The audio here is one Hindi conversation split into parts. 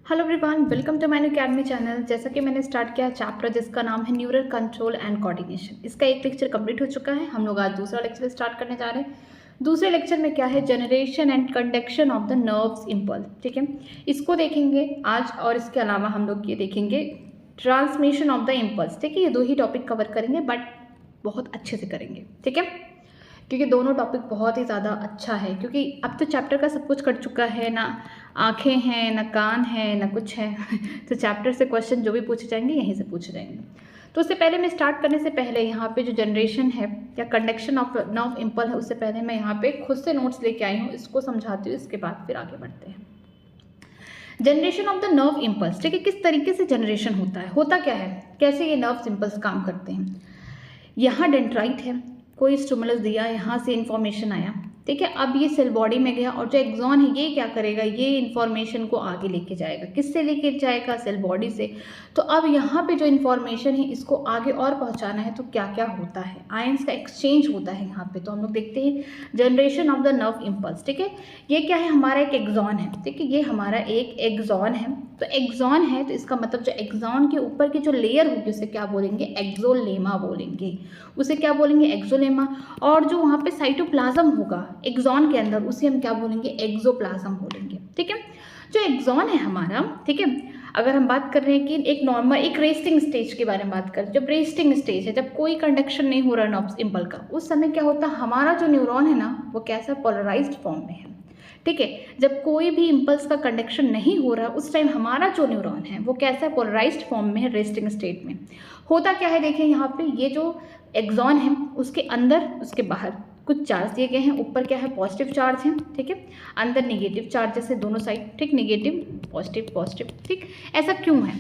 Hello everyone, welcome to my academy channel. जैसा कि मैंने स्टार्ट किया चैप्टर जिसका नाम है न्यूरल कंट्रोल एंड कोऑर्डिनेशन। इसका एक लेक्चर कंप्लीट हो चुका है। हम लोग आज दूसरा लेक्चर स्टार्ट करने जा रहे हैं। दूसरे लेक्चर में क्या है, generation and conduction of the nerves impulse. ठीक है, इसको देखेंगे आज। और इसके अलावा हम लोग ये देखेंगे ट्रांसमिशन ऑफ द इम्पल्स। ठीक है, ये दो ही टॉपिक कवर करेंगे, बट बहुत अच्छे से करेंगे। ठीक है, क्योंकि दोनों टॉपिक बहुत ही ज़्यादा अच्छा है, क्योंकि अब तो चैप्टर का सब कुछ कट चुका है ना। आँखें हैं ना, कान है ना, कुछ है तो चैप्टर से क्वेश्चन जो भी पूछे जाएंगे यहीं से पूछे जाएंगे। तो उससे पहले मैं स्टार्ट करने से पहले यहाँ पे जो जनरेशन है या कंडक्शन ऑफ नर्व इम्पल्स है, उससे पहले मैं यहाँ पे खुद से नोट्स लेके आई हूँ, इसको समझाती हूँ, इसके बाद फिर आगे बढ़ते हैं। Generation of the nerve impulse. ठीक है, किस तरीके से जनरेशन होता है, होता क्या है, कैसे ये नर्व इम्पल्स काम करते हैं। यहाँ डेंड्राइट है, कोई स्टिमुलस दिया, यहाँ से इन्फॉर्मेशन आया। ठीक है, अब ये सेल बॉडी में गया और जो एक्सॉन है ये क्या करेगा, ये इन्फॉर्मेशन को आगे लेके जाएगा। किससे लेके जाएगा, सेल बॉडी से। तो अब यहाँ पे जो इन्फॉर्मेशन है इसको आगे और पहुँचाना है, तो क्या क्या होता है, आयंस का एक्सचेंज होता है यहाँ पे। तो हम लोग देखते हैं generation of the nerve impulse. ठीक है, ये क्या है, हमारा एक एक्सॉन है। ठीक है, ये हमारा एक एक्सॉन है। तो एक्सॉन है तो इसका मतलब जो एक्सॉन के ऊपर की जो लेयर होगी उसे क्या बोलेंगे, एक्सोलेमा बोलेंगे। उसे क्या बोलेंगे, एक्सोलेमा। और जो वहाँ पे साइटोप्लाज्म होगा एक्सॉन के अंदर, उसे हम क्या बोलेंगे, एक्सोप्लाज्म बोलेंगे। ठीक है, जो एक्सॉन है हमारा, ठीक है, अगर हम बात कर रहे हैं कि एक नॉर्मल एक रेस्टिंग स्टेज के बारे में बात करें, जब रेस्टिंग स्टेज है, जब कोई कंडक्शन नहीं हो रहा नर्व इम्पल्स का, उस समय क्या होता है, हमारा जो न्यूरॉन है ना वो कैसा पोलराइज्ड फॉर्म में है। ठीक है, जब कोई भी इम्पल्स का कंडक्शन नहीं हो रहा उस टाइम हमारा जो न्यूरॉन है वो कैसा पोलराइज्ड फॉर्म में है, रेस्टिंग स्टेट में। होता क्या है, देखें यहाँ पे ये जो एक्सॉन है उसके अंदर उसके बाहर कुछ चार्ज दिए गए हैं। ऊपर क्या है, पॉजिटिव चार्ज है। ठीक है, अंदर नेगेटिव चार्जेस है दोनों साइड। ठीक, नेगेटिव पॉजिटिव पॉजिटिव। ठीक, ऐसा क्यों है,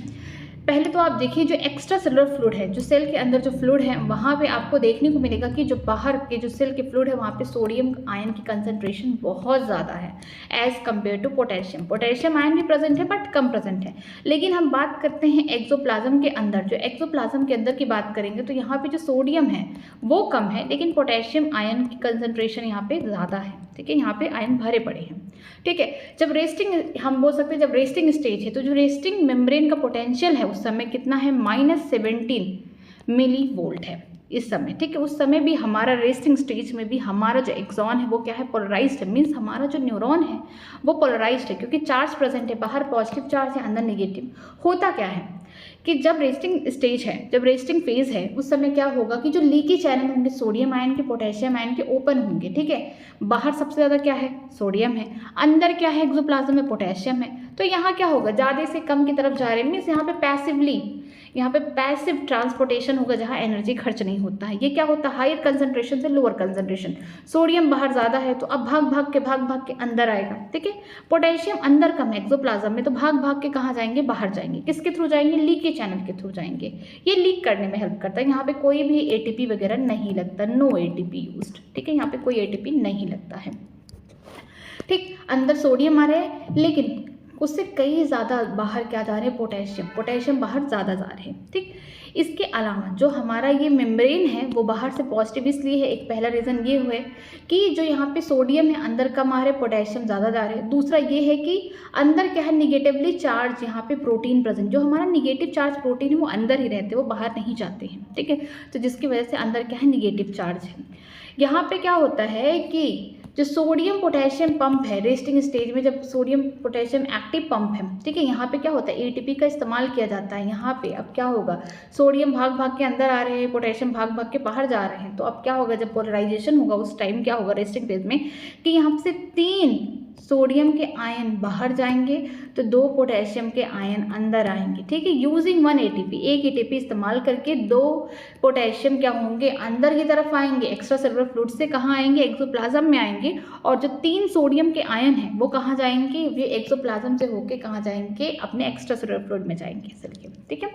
पहले तो आप देखिए जो एक्स्ट्रा सेलुलर फ्लूइड है, जो सेल के अंदर जो फ्लूइड है, वहाँ पे आपको देखने को मिलेगा कि जो बाहर के जो सेल के फ्लूइड है वहाँ पे सोडियम आयन की कंसंट्रेशन बहुत ज़्यादा है as compare to potassium. Potassium ion भी प्रेजेंट है बट कम प्रेजेंट है। लेकिन हम बात करते हैं एक्सोप्लाज्म के अंदर, जो एक्सोप्लाज्म के अंदर की बात करेंगे तो यहाँ पे जो सोडियम है वो कम है, लेकिन पोटेशियम आयन की कंसंट्रेशन यहाँ पे ज़्यादा है। ठीक है, यहाँ पे आयन भरे पड़े हैं। ठीक है, जब रेस्टिंग, हम बोल सकते हैं जब रेस्टिंग स्टेज है, तो जो रेस्टिंग मेम्ब्रेन का पोटेंशियल है उस समय कितना है, -17 मिली वोल्ट है इस समय। ठीक है, उस समय भी हमारा रेस्टिंग स्टेज में भी हमारा जो एक्सॉन है वो क्या है, पोलराइज्ड है। मीन्स हमारा जो न्यूरॉन है वो पोलराइज्ड है, क्योंकि चार्ज प्रेजेंट है, बाहर पॉजिटिव चार्ज है, अंदर नेगेटिव। होता क्या है कि जब रेस्टिंग स्टेज है, जब रेस्टिंग फेज है, उस समय क्या होगा कि जो लीकी चैनल होंगे सोडियम आयन के, पोटेशियम आयन के ओपन होंगे। ठीक है, बाहर सबसे ज़्यादा क्या है, सोडियम है, अंदर क्या है, एक्सोप्लाज्म में पोटेशियम है। तो यहाँ क्या होगा, ज़्यादा से कम की तरफ जा रहे हैं। मीन्स यहाँ पे पैसिवली, यहाँ पे पैसिव ट्रांसपोर्टेशन होगा जहाँ एनर्जी खर्च नहीं होता है। ये क्या होता है, हायर कंसंट्रेशन से लोअर कंसंट्रेशन। सोडियम बाहर ज़्यादा है तो अब भाग भाग के अंदर आएगा। ठीक है, पोटेशियम अंदर कम है एक्सोप्लाज्म में, तो भाग के कहाँ जाएंगे, बाहर जाएंगे। किसके थ्रू जाएंगे, लीकी चैनल के थ्रू जाएंगे। ये लीक करने में हेल्प करता है। यहाँ पे कोई भी एटीपी वगैरह नहीं लगता, नो एटीपी यूज्ड। ठीक है, यहाँ पे कोई एटीपी नहीं लगता है। ठीक, अंदर सोडियम आ रहे हैं लेकिन उससे कई ज़्यादा बाहर क्या जा रहे हैं, पोटेशियम बाहर ज़्यादा जा रहे हैं। ठीक, इसके अलावा जो हमारा ये मेम्ब्रेन है वो बाहर से पॉजिटिव इसलिए है, एक पहला रीज़न ये हुआ कि जो यहाँ पे सोडियम है अंदर कम आ रहे, पोटेशियम ज़्यादा जा रहे हैं। दूसरा ये है कि अंदर क्या है, निगेटिवली चार्ज यहाँ पे प्रोटीन प्रेजेंट, जो हमारा निगेटिव चार्ज प्रोटीन है वो अंदर ही रहते हैं, वो बाहर नहीं जाते हैं। ठीक है, तो जिसकी वजह से अंदर क्या है, निगेटिव चार्ज है। यहाँ पे क्या होता है कि जो सोडियम पोटेशियम पंप है रेस्टिंग स्टेज में, जब सोडियम पोटेशियम एक्टिव पंप है, ठीक है, यहाँ पे क्या होता है, एटीपी का इस्तेमाल किया जाता है। यहाँ पे अब क्या होगा, सोडियम भाग के अंदर आ रहे हैं, पोटेशियम भाग के बाहर जा रहे हैं। तो अब क्या होगा, जब पोलराइजेशन होगा उस टाइम क्या होगा रेस्टिंग स्टेज में, कि यहाँ से 3 सोडियम के आयन बाहर जाएंगे तो 2 पोटेशियम के आयन अंदर आएंगे। ठीक है, यूजिंग 1 एटीपी, एक एटीपी इस्तेमाल करके 2 पोटेशियम क्या होंगे, अंदर की तरफ आएंगे, एक्स्ट्रा सेलुलर फ्लूइड से कहाँ आएंगे, एक्सोप्लाज्म में आएंगे। और जो 3 सोडियम के आयन हैं वो कहाँ जाएंगे, वे एक्सोप्लाज्म से होके कहाँ जाएंगे, अपने एक्स्ट्रा सेलुलर फ्लूइड में जाएंगे सेल के। ठीक है,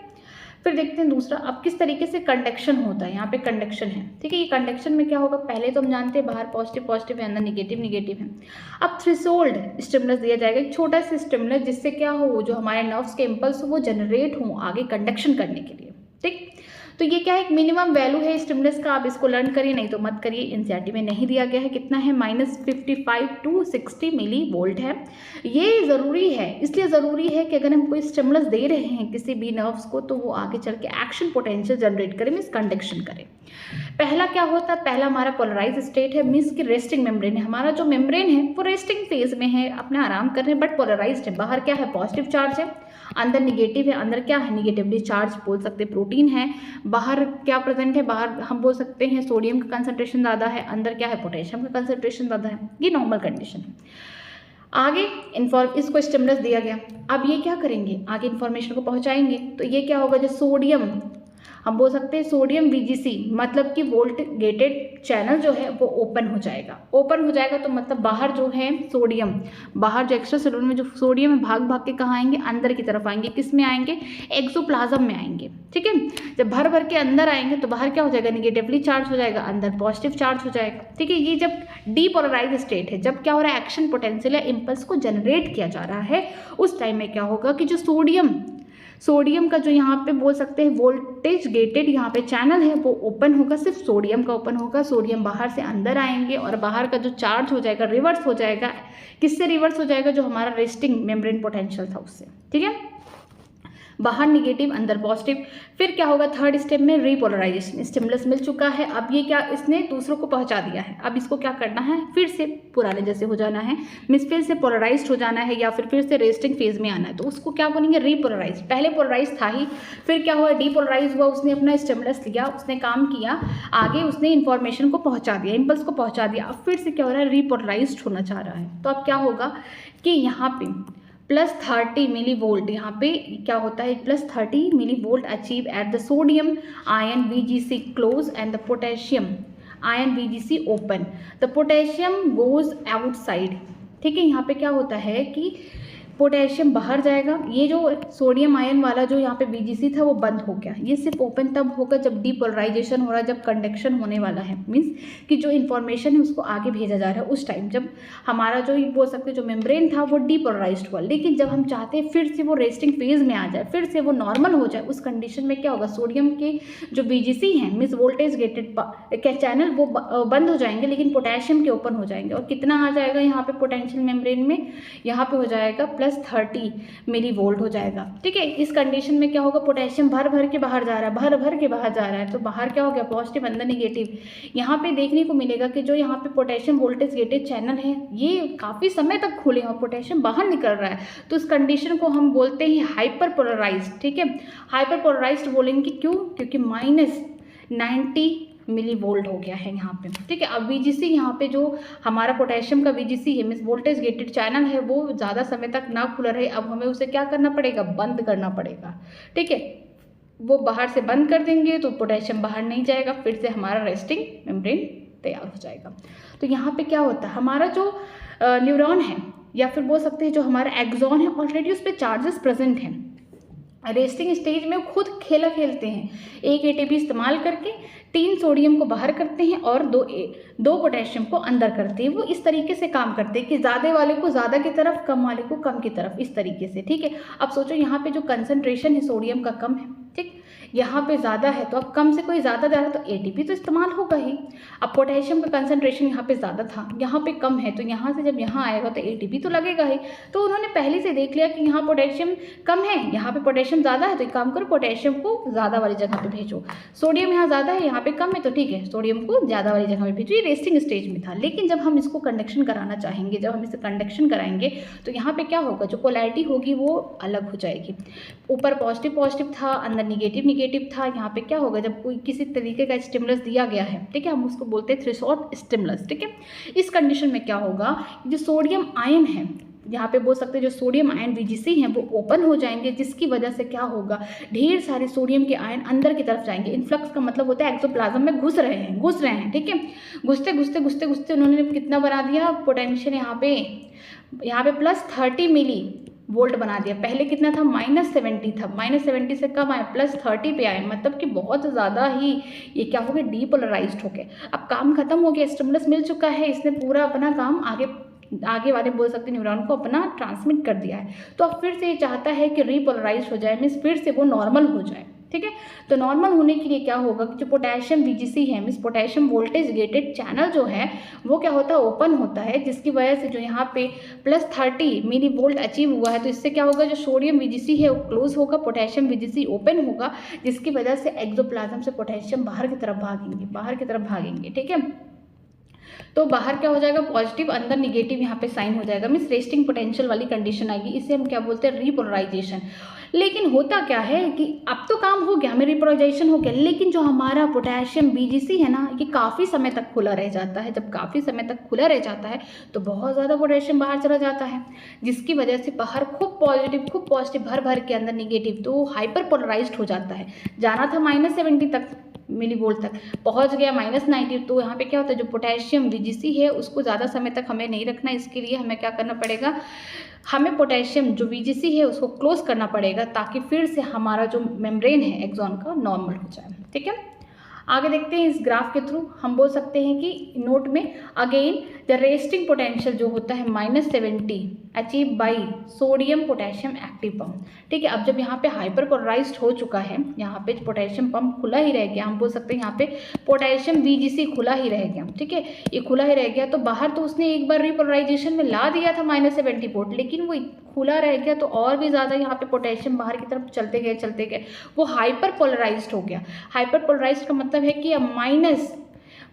फिर देखते हैं दूसरा, अब किस तरीके से कंडक्शन होता है। यहाँ पे कंडक्शन है। ठीक है, ये कंडक्शन में क्या होगा, पहले तो हम जानते हैं बाहर पॉजिटिव है, अंदर निगेटिव है। अब थ्रेशोल्ड स्टिमुलस दिया जाएगा, एक छोटा सा स्टिमुलस, जिससे क्या हो, जो हमारे नर्व्स के इम्पल्स हो वो जनरेट हो आगे कंडक्शन करने के लिए। ठीक, तो ये क्या है, एक मिनिमम वैल्यू है स्टिमुलस का, आप इसको लर्न करिए, नहीं तो मत करिए, एनसीईआरटी में नहीं दिया गया है। कितना है, -55 to 60 मिली वोल्ट है। ये ज़रूरी है, इसलिए ज़रूरी है कि अगर हम कोई स्टिमुलस दे रहे हैं किसी भी नर्व्स को तो वो आगे चल के एक्शन पोटेंशियल जनरेट करे, मीन्स कंडक्शन करे। पहला क्या होता है, पहला हमारा पोलराइज स्टेट है, मीन्स कि रेस्टिंग मेम्ब्रेन है, हमारा जो मेम्ब्रेन है वो रेस्टिंग फेज में है, अपना आराम कर रहे हैं, बट पोलराइज्ड है। बाहर क्या है, पॉजिटिव चार्ज है, अंदर निगेटिव है। अंदर क्या है, निगेटिवली चार्ज बोल सकते हैं, प्रोटीन है। बाहर क्या प्रेजेंट है, बाहर हम बोल सकते हैं सोडियम का कंसंट्रेशन ज़्यादा है, अंदर क्या है, पोटेशियम का कंसंट्रेशन ज़्यादा है। ये नॉर्मल कंडीशन है। आगे इसको स्टिमुलस दिया गया, अब ये क्या करेंगे, आगे इन्फॉर्मेशन को पहुंचाएंगे। तो ये क्या होगा, जो सोडियम, हम बोल सकते हैं सोडियम VGC, मतलब कि वोल्ट गेटेड चैनल जो है वो ओपन हो जाएगा। ओपन हो जाएगा तो मतलब बाहर जो है सोडियम, बाहर जो एक्स्ट्रा सेलुलर में जो सोडियम है भाग भाग के कहाँ आएंगे, अंदर की तरफ आएंगे। किस में आएंगे, एक्सोप्लाज्म में आएंगे। ठीक है, जब भर भर के अंदर आएंगे तो बाहर क्या हो जाएगा, निगेटिवली चार्ज हो जाएगा, अंदर पॉजिटिव चार्ज हो जाएगा। ठीक है, ये जब डीपोलराइज स्टेट है, जब क्या हो रहा है, एक्शन पोटेंशियल या इम्पल्स को जनरेट किया जा रहा है, उस टाइम में क्या होगा कि जो सोडियम का जो यहाँ पे बोल सकते हैं वोल्टेज गेटेड यहाँ पे चैनल है वो ओपन होगा, सिर्फ सोडियम का ओपन होगा। सोडियम बाहर से अंदर आएंगे और बाहर का जो चार्ज हो जाएगा रिवर्स हो जाएगा। किससे रिवर्स हो जाएगा, जो हमारा रेस्टिंग मेम्ब्रेन पोटेंशियल था उससे। ठीक है, बाहर निगेटिव, अंदर पॉजिटिव। फिर क्या होगा, थर्ड स्टेप में रीपोलराइजेशन, स्टिमुलस मिल चुका है, अब ये क्या, इसने दूसरों को पहुंचा दिया है। अब इसको क्या करना है, फिर से पुराने जैसे हो जाना है, मीन्स फिर से पोलराइज्ड हो जाना है, या फिर से रेस्टिंग फेज में आना है। तो उसको क्या बोलेंगे, रीपोलराइज। पहले पोलराइज था ही, फिर क्या हुआ, डीपोलराइज हुआ, उसने अपना स्टिमुलस लिया, उसने काम किया, आगे उसने इन्फॉर्मेशन को पहुँचा दिया, इम्पल्स को पहुँचा दिया। अब फिर से क्या हो रहा है, रीपोलराइज्ड होना चाह रहा है। तो अब क्या होगा कि यहाँ पे +30 मिली वोल्ट, यहाँ पे क्या होता है, +30 millivolt achieve at the sodium ion VGC close and the potassium ion VGC open, the potassium goes outside. ठीक है, यहाँ पे क्या होता है कि पोटेशियम बाहर जाएगा, ये जो सोडियम आयन वाला जो यहाँ पे VGC था वो बंद हो गया। ये सिर्फ ओपन तब होगा जब डीपोलराइजेशन हो रहा है, जब कंडक्शन होने वाला है, मीन्स कि जो इन्फॉर्मेशन है उसको आगे भेजा जा रहा है। उस टाइम जब हमारा जो बोल सकते जो मेम्ब्रेन था वो डीपोलराइज्ड हुआ, लेकिन जब हम चाहते हैं फिर से वो रेस्टिंग फेज में आ जाए, फिर से वो नॉर्मल हो जाए, उस कंडीशन में क्या होगा, सोडियम के जो VGC हैं, मीन्स वोल्टेज गेटेड क्या चैनल, वो बंद हो जाएंगे, लेकिन पोटेशियम के ओपन हो जाएंगे। और कितना आ जाएगा यहाँ पे पोटेंशियल मेम्ब्रेन में, यहाँ पे हो जाएगा +30 मिली वोल्ट हो जाएगा। ठीक है, इस कंडीशन में क्या होगा, पोटेशियम भर भर के बाहर जा रहा है, भर भर के बाहर जा रहा है, तो बाहर क्या हो गया, पॉजिटिव, अंदर निगेटिव। यहाँ पे देखने को मिलेगा कि जो यहाँ पे पोटेशियम वोल्टेज गेटेड चैनल है ये काफ़ी समय तक खुले और पोटेशियम बाहर निकल रहा है, तो इस कंडीशन को हम बोलते हैं हाइपर पोलराइज्ड। ठीक है, हाइपर पोलराइज्ड बोलेंगे क्यों, क्योंकि -90 मिली वोल्ट हो गया है यहाँ पे। ठीक है, अब VGC यहाँ पे जो हमारा पोटेशियम का VGC है, मीन्स वोल्टेज गेटेड चैनल है, वो ज़्यादा समय तक ना खुला रहे, अब हमें उसे क्या करना पड़ेगा, बंद करना पड़ेगा। ठीक है, वो बाहर से बंद कर देंगे तो पोटेशियम बाहर नहीं जाएगा, फिर से हमारा रेस्टिंग मेम्ब्रेन तैयार हो जाएगा। तो यहाँ पे क्या होता है, हमारा जो न्यूरॉन है या फिर बोल सकते हैं जो हमारा एक्सॉन है, ऑलरेडी उस पर चार्जेस प्रेजेंट हैं। रेस्टिंग स्टेज में खुद खेला खेलते हैं, एक ATP इस्तेमाल करके 3 सोडियम को बाहर करते हैं और 2 पोटेशियम को अंदर करते हैं। वो इस तरीके से काम करते हैं कि ज़्यादा वाले को ज़्यादा की तरफ, कम वाले को कम की तरफ, इस तरीके से। ठीक है, अब सोचो यहाँ पे जो कंसंट्रेशन है सोडियम का कम है, ठीक, यहाँ पे ज़्यादा है, तो अब कम से कोई ज़्यादा जा रहा है तो ATP तो इस्तेमाल होगा ही। अब पोटेशियम का कंसंट्रेशन यहाँ पे ज़्यादा था, यहाँ पे कम है, तो यहाँ से जब यहाँ आएगा तो ATP तो लगेगा ही। तो उन्होंने पहले से देख लिया कि यहाँ पोटेशियम कम है, यहाँ पे पोटेशियम ज़्यादा है, तो एक काम करो पोटेशियम को ज़्यादा वाली जगह पे भेजो। सोडियम यहाँ ज़्यादा है, यहाँ पे कम है, तो ठीक है सोडियम को ज़्यादा वाली जगह पे भेजो। ये रेस्टिंग स्टेज में था, लेकिन जब हम इसको कंडक्शन कराना चाहेंगे, जब हम इसे कंडक्शन कराएंगे तो यहाँ पे क्या होगा, जो पोलैरिटी होगी वो अलग हो जाएगी। ऊपर पॉजिटिव था, अंदर निगेटिव था। यहाँ पे क्या होगा, जब कोई किसी तरीके का स्टिमुलस दिया गया है, ठीक है, हम उसको बोलते हैं थ्रेशोल्ड स्टिमुलस। ठीक है, इस कंडीशन में क्या होगा, जो सोडियम आयन है, यहाँ पे बोल सकते हैं जो सोडियम आयन VGC हैं वो ओपन हो जाएंगे, जिसकी वजह से क्या होगा, ढेर सारे सोडियम के आयन अंदर की तरफ जाएंगे। इन्फ्लक्स का मतलब होता है एक्सोप्लाज्म में घुस रहे हैं। ठीक है, घुसते उन्होंने कितना बना दिया पोटेंशियल, यहाँ पे +30 मिली वोल्ट बना दिया। पहले कितना था, -70 था, -70 से कम आए, +30 पे आए, मतलब कि बहुत ज़्यादा ही ये क्या हो गया, डीपोलराइज्ड हो गए। अब काम खत्म हो गया, स्टिमुलस मिल चुका है, इसने पूरा अपना काम आगे वाले बोल सकते न्यूरॉन को अपना ट्रांसमिट कर दिया है। तो अब फिर से ये चाहता है कि रीपोलराइज हो जाए, मीन्स फिर से वो नॉर्मल हो जाए। ठीक है। तो नॉर्मल होने के लिए क्या होगा कि जो पोटेशियम VGC है, means potassium voltage gated channel जो है वो क्या होता है, ओपन होता है, जिसकी वजह से जो यहाँ पे +30 मिली वोल्ट अचीव हुआ है। तो इससे क्या होगा, जो सोडियम VGC है वो क्लोज होगा, पोटेशियम VGC ओपन होगा, जिसकी वजह से एक्सोप्लाज्म से पोटेशियम बाहर की तरफ भागेंगे, ठीक है। तो बाहर क्या हो जाएगा, पॉजिटिव, अंदर निगेटिव यहाँ पे साइन हो जाएगा, मीन्स रेस्टिंग पोटेंशियल वाली कंडीशन आएगी। इसे हम क्या बोलते हैं, रीपोलराइजेशन। लेकिन होता क्या है कि अब तो काम हो गया, हमें रीपोलराइजेशन हो गया, लेकिन जो हमारा पोटेशियम VGC है ना, ये काफ़ी समय तक खुला रह जाता है। जब काफ़ी समय तक खुला रह जाता है तो बहुत ज़्यादा पोटेशियम बाहर चला जाता है, जिसकी वजह से बाहर खूब पॉजिटिव भर भर के अंदर निगेटिव, तो हाइपर पोलराइज्ड हो जाता है। जाना था -70 तक मिली वोल्ट तक, पहुंच गया -90। तो यहाँ पे क्या होता है, जो पोटेशियम VGC है उसको ज़्यादा समय तक हमें नहीं रखना। इसके लिए हमें क्या करना पड़ेगा, हमें पोटेशियम जो VGC है उसको क्लोज करना पड़ेगा, ताकि फिर से हमारा जो मेम्ब्रेन है एक्सॉन का नॉर्मल हो जाए, ठीक है। आगे देखते हैं, इस ग्राफ के थ्रू हम बोल सकते हैं कि नोट में अगेन द रेस्टिंग पोटेंशियल जो होता है -70 achieve by sodium potassium active pump, ठीक है। अब जब यहाँ पे हाइपर पोलराइज्ड हो चुका है, यहाँ पे पोटेशियम पंप खुला ही रह गया, हम बोल सकते हैं यहाँ पे पोटेशियम VGC खुला ही रह गया, ठीक है, ये खुला ही रह गया। तो बाहर तो उसने एक बार रिपोलराइजेशन में ला दिया था -70 वोल्ट, लेकिन वो खुला रह गया, तो और भी ज़्यादा यहाँ पे पोटेशियम बाहर की तरफ चलते गए, वो हाइपर पोलराइज्ड हो गया। हाइपर पोलराइज्ड का मतलब है कि अब माइनस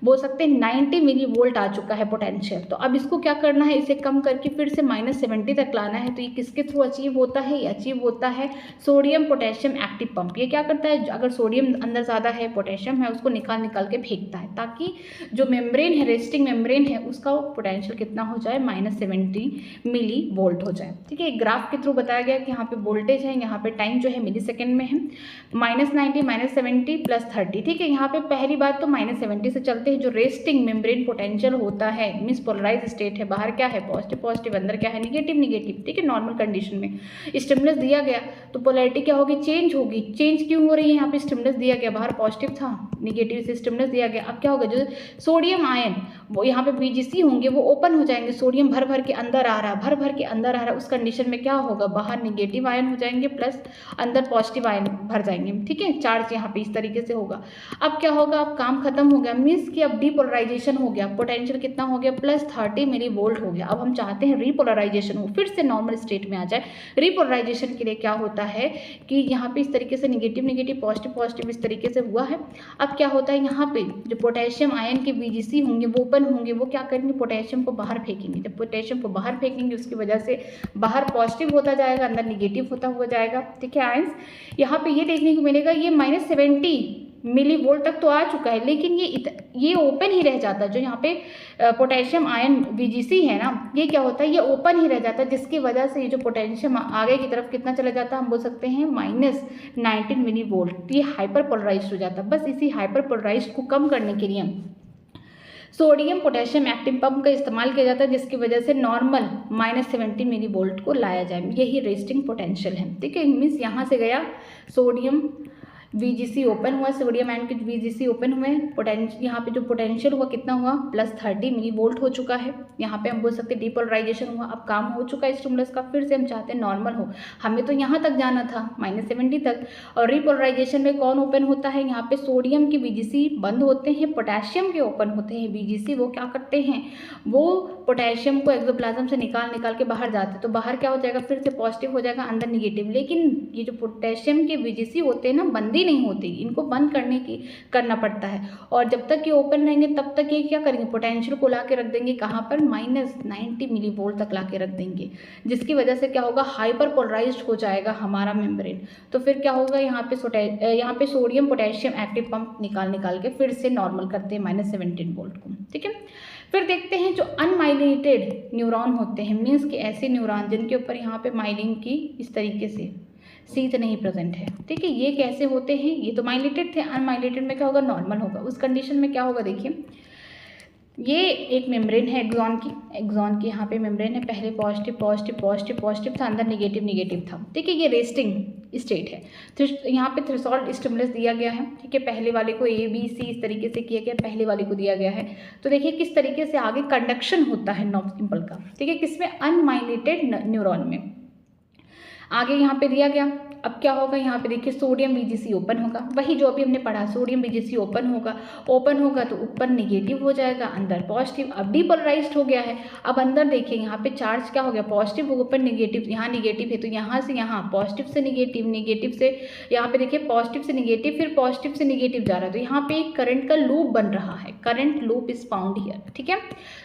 बोल सकते हैं 90 मिली वोल्ट आ चुका है पोटेंशियल। तो अब इसको क्या करना है, इसे कम करके फिर से -70 तक लाना है। तो ये किसके थ्रू अचीव होता है, ये अचीव होता है सोडियम पोटेशियम एक्टिव पंप। ये क्या करता है, अगर सोडियम अंदर ज़्यादा है, पोटेशियम है, उसको निकाल के फेंकता है, ताकि जो मेम्ब्रेन है, रेस्टिंग मेम्ब्रेन है, उसका पोटेंशियल कितना हो जाए, -70 मिली वोल्ट हो जाए, ठीक है। ग्राफ के थ्रू बताया गया कि यहाँ पे वोल्टेज है, यहाँ पे टाइम जो है मिली सेकेंड में है, -90 -70 +30, ठीक है। यहाँ पे पहली बात तो -70 से चलते जो रेस्टिंग मेम्ब्रेन पोटेंशियल होता है, मींस पोलराइज स्टेट है, बाहर क्या है पॉजिटिव, अंदर क्या है निगेटिव, ठीक है। नॉर्मल कंडीशन में स्टिमुलस दिया गया तो पोलैरिटी क्या होगी, चेंज होगी। चेंज क्यों हो रही है, यहाँ पे स्टिमुलस दिया गया, बाहर पॉजिटिव था, निगेटिव से स्टिमुलस दिया गया। अब क्या होगा, जो सोडियम आयन वो यहाँ पे VGC होंगे, वो ओपन हो जाएंगे, सोडियम भर के अंदर आ रहा है, उस कंडीशन में क्या होगा, बाहर निगेटिव आयन हो जाएंगे प्लस अंदर पॉजिटिव आयन भर जाएंगे, ठीक है। चार्ज यहाँ पे इस तरीके से होगा। अब क्या होगा, अब काम खत्म हो गया, मीन्स कि अब डीपोलराइजेशन हो गया, पोटेंशियल कितना हो गया, +30 मिली वोल्ट हो गया। अब हम चाहते हैं रीपोलराइजेशन हो, फिर से नॉर्मल स्टेट में आ जाए। रीपोलराइजेशन के लिए क्या होता है कि यहाँ पे इस तरीके से निगेटिव पॉजिटिव इस तरीके से हुआ है। अब क्या होता है, यहाँ पे जो पोटेशियम आयन के VGC होंगे वो ओपन होंगे, वो क्या करेंगे, पोटेशियम को बाहर फेंकेंगे। जब पोटेशियम को बाहर फेंकेंगे उसकी वजह से बाहर पॉजिटिव होता जाएगा, अंदर निगेटिव होता हुआ जाएगा, ठीक है। आयंस यहाँ पे ये देखने को मिलेगा, ये -70 मिली वोल्ट तक तो आ चुका है, लेकिन ये ओपन ही रह जाता है। जो यहाँ पे पोटेशियम आयन VGC है ना, ये क्या होता है, ये ओपन ही रह जाता है, जिसकी वजह से ये जो पोटेशियम आगे की तरफ कितना चला जाता है, हम बोल सकते हैं -19 मिली वोल्ट। ये हाइपर पोलराइज्ड हो जाता है। बस इसी हाइपर पोलराइज्ड को कम करने के लिए सोडियम पोटेशियम एक्टिव पंप का इस्तेमाल किया जाता है, जिसकी वजह से नॉर्मल -70 मिली वोल्ट को लाया जाए। यही रेस्टिंग पोटेंशियल है, ठीक है। मीन्स यहाँ से गया सोडियम VGC ओपन हुआ, सोडियम आयन के VGC ओपन हुए, पोटेंशियल यहाँ पे जो पोटेंशियल हुआ कितना हुआ, +30 मिली वोल्ट हो चुका है। यहाँ पे हम बोल सकते हैं डीपोलराइजेशन हुआ। अब काम हो चुका है स्टिमुलस का, फिर से हम चाहते हैं नॉर्मल हो। हमें तो यहाँ तक जाना था -70 तक। और रीपोलराइजेशन में कौन ओपन होता है, यहाँ पे सोडियम के VGC बंद होते हैं, पोटेशियम के ओपन होते हैं VGC। वो क्या करते हैं, वो पोटेशियम को एक्सोप्लाज्म से निकाल के बाहर जाते हैं। तो बाहर क्या हो जाएगा, फिर से पॉजिटिव हो जाएगा, अंदर निगेटिव। लेकिन ये जो पोटेशियम के VGC होते हैं ना, बंद नहीं होती, इनको बंद करना पड़ता है। और जब तक ये ओपन रहेंगे तब तक ये क्या करेंगे, पोटेंशियल को ला के रख देंगे कहाँ पर, -90 मिली वोल्ट तक ला के रख देंगे, जिसकी वजह से क्या होगा, हाइपर पोलराइज्ड हो जाएगा हमारा मेम्ब्रेन। तो फिर क्या होगा, यहाँ पे सोडियम पोटेशियम एक्टिव पंप निकाल के फिर से नॉर्मल करते हैं -17 वोल्ट को, ठीक है। फिर देखते हैं जो अनमाइलिनेटेड न्यूरॉन होते हैं, मीन्स कि ऐसे न्यूरॉन जिनके ऊपर यहाँ पे माइलिन की इस तरीके से सीध नहीं प्रेजेंट है, ठीक है। ये कैसे होते हैं, ये तो माइलेटेड थे। अनमाइलेटेड में क्या होगा, नॉर्मल होगा। उस कंडीशन में क्या होगा, देखिए ये एक मेम्ब्रेन है एक्सॉन की यहाँ पे मेम्ब्रेन है, पहले पॉजिटिव था, अंदर निगेटिव था, ठीक है। ये रेस्टिंग स्टेट है। तो यहाँ पे थ्रेशोल्ड स्टिमुलस दिया गया है, ठीक है। पहले वाले को ABC इस तरीके से किया गया, पहले वाले को दिया गया है। तो देखिए किस तरीके से आगे कंडक्शन होता है नर्व सिंपल का, ठीक है, किसमें, अनमाइलेटेड न्यूरॉन में। आगे यहाँ पे दिया गया, अब क्या होगा यहाँ पे देखिए सोडियम VGC ओपन होगा, वही जो अभी हमने पढ़ा, सोडियम VGC ओपन होगा तो ऊपर निगेटिव हो जाएगा, अंदर पॉजिटिव। अब डीपोलराइज्ड हो गया है, अब अंदर देखिए यहाँ पे चार्ज क्या हो गया, पॉजिटिव ऊपर निगेटिव, यहाँ निगेटिव है तो यहाँ से यहाँ पॉजिटिव से निगेटिव, निगेटिव से यहाँ पे देखिए पॉजिटिव से निगेटिव, फिर पॉजिटिव से निगेटिव जा रहा है, तो यहाँ पे एक करंट का लूप बन रहा है, current loop is found here, ठीक है।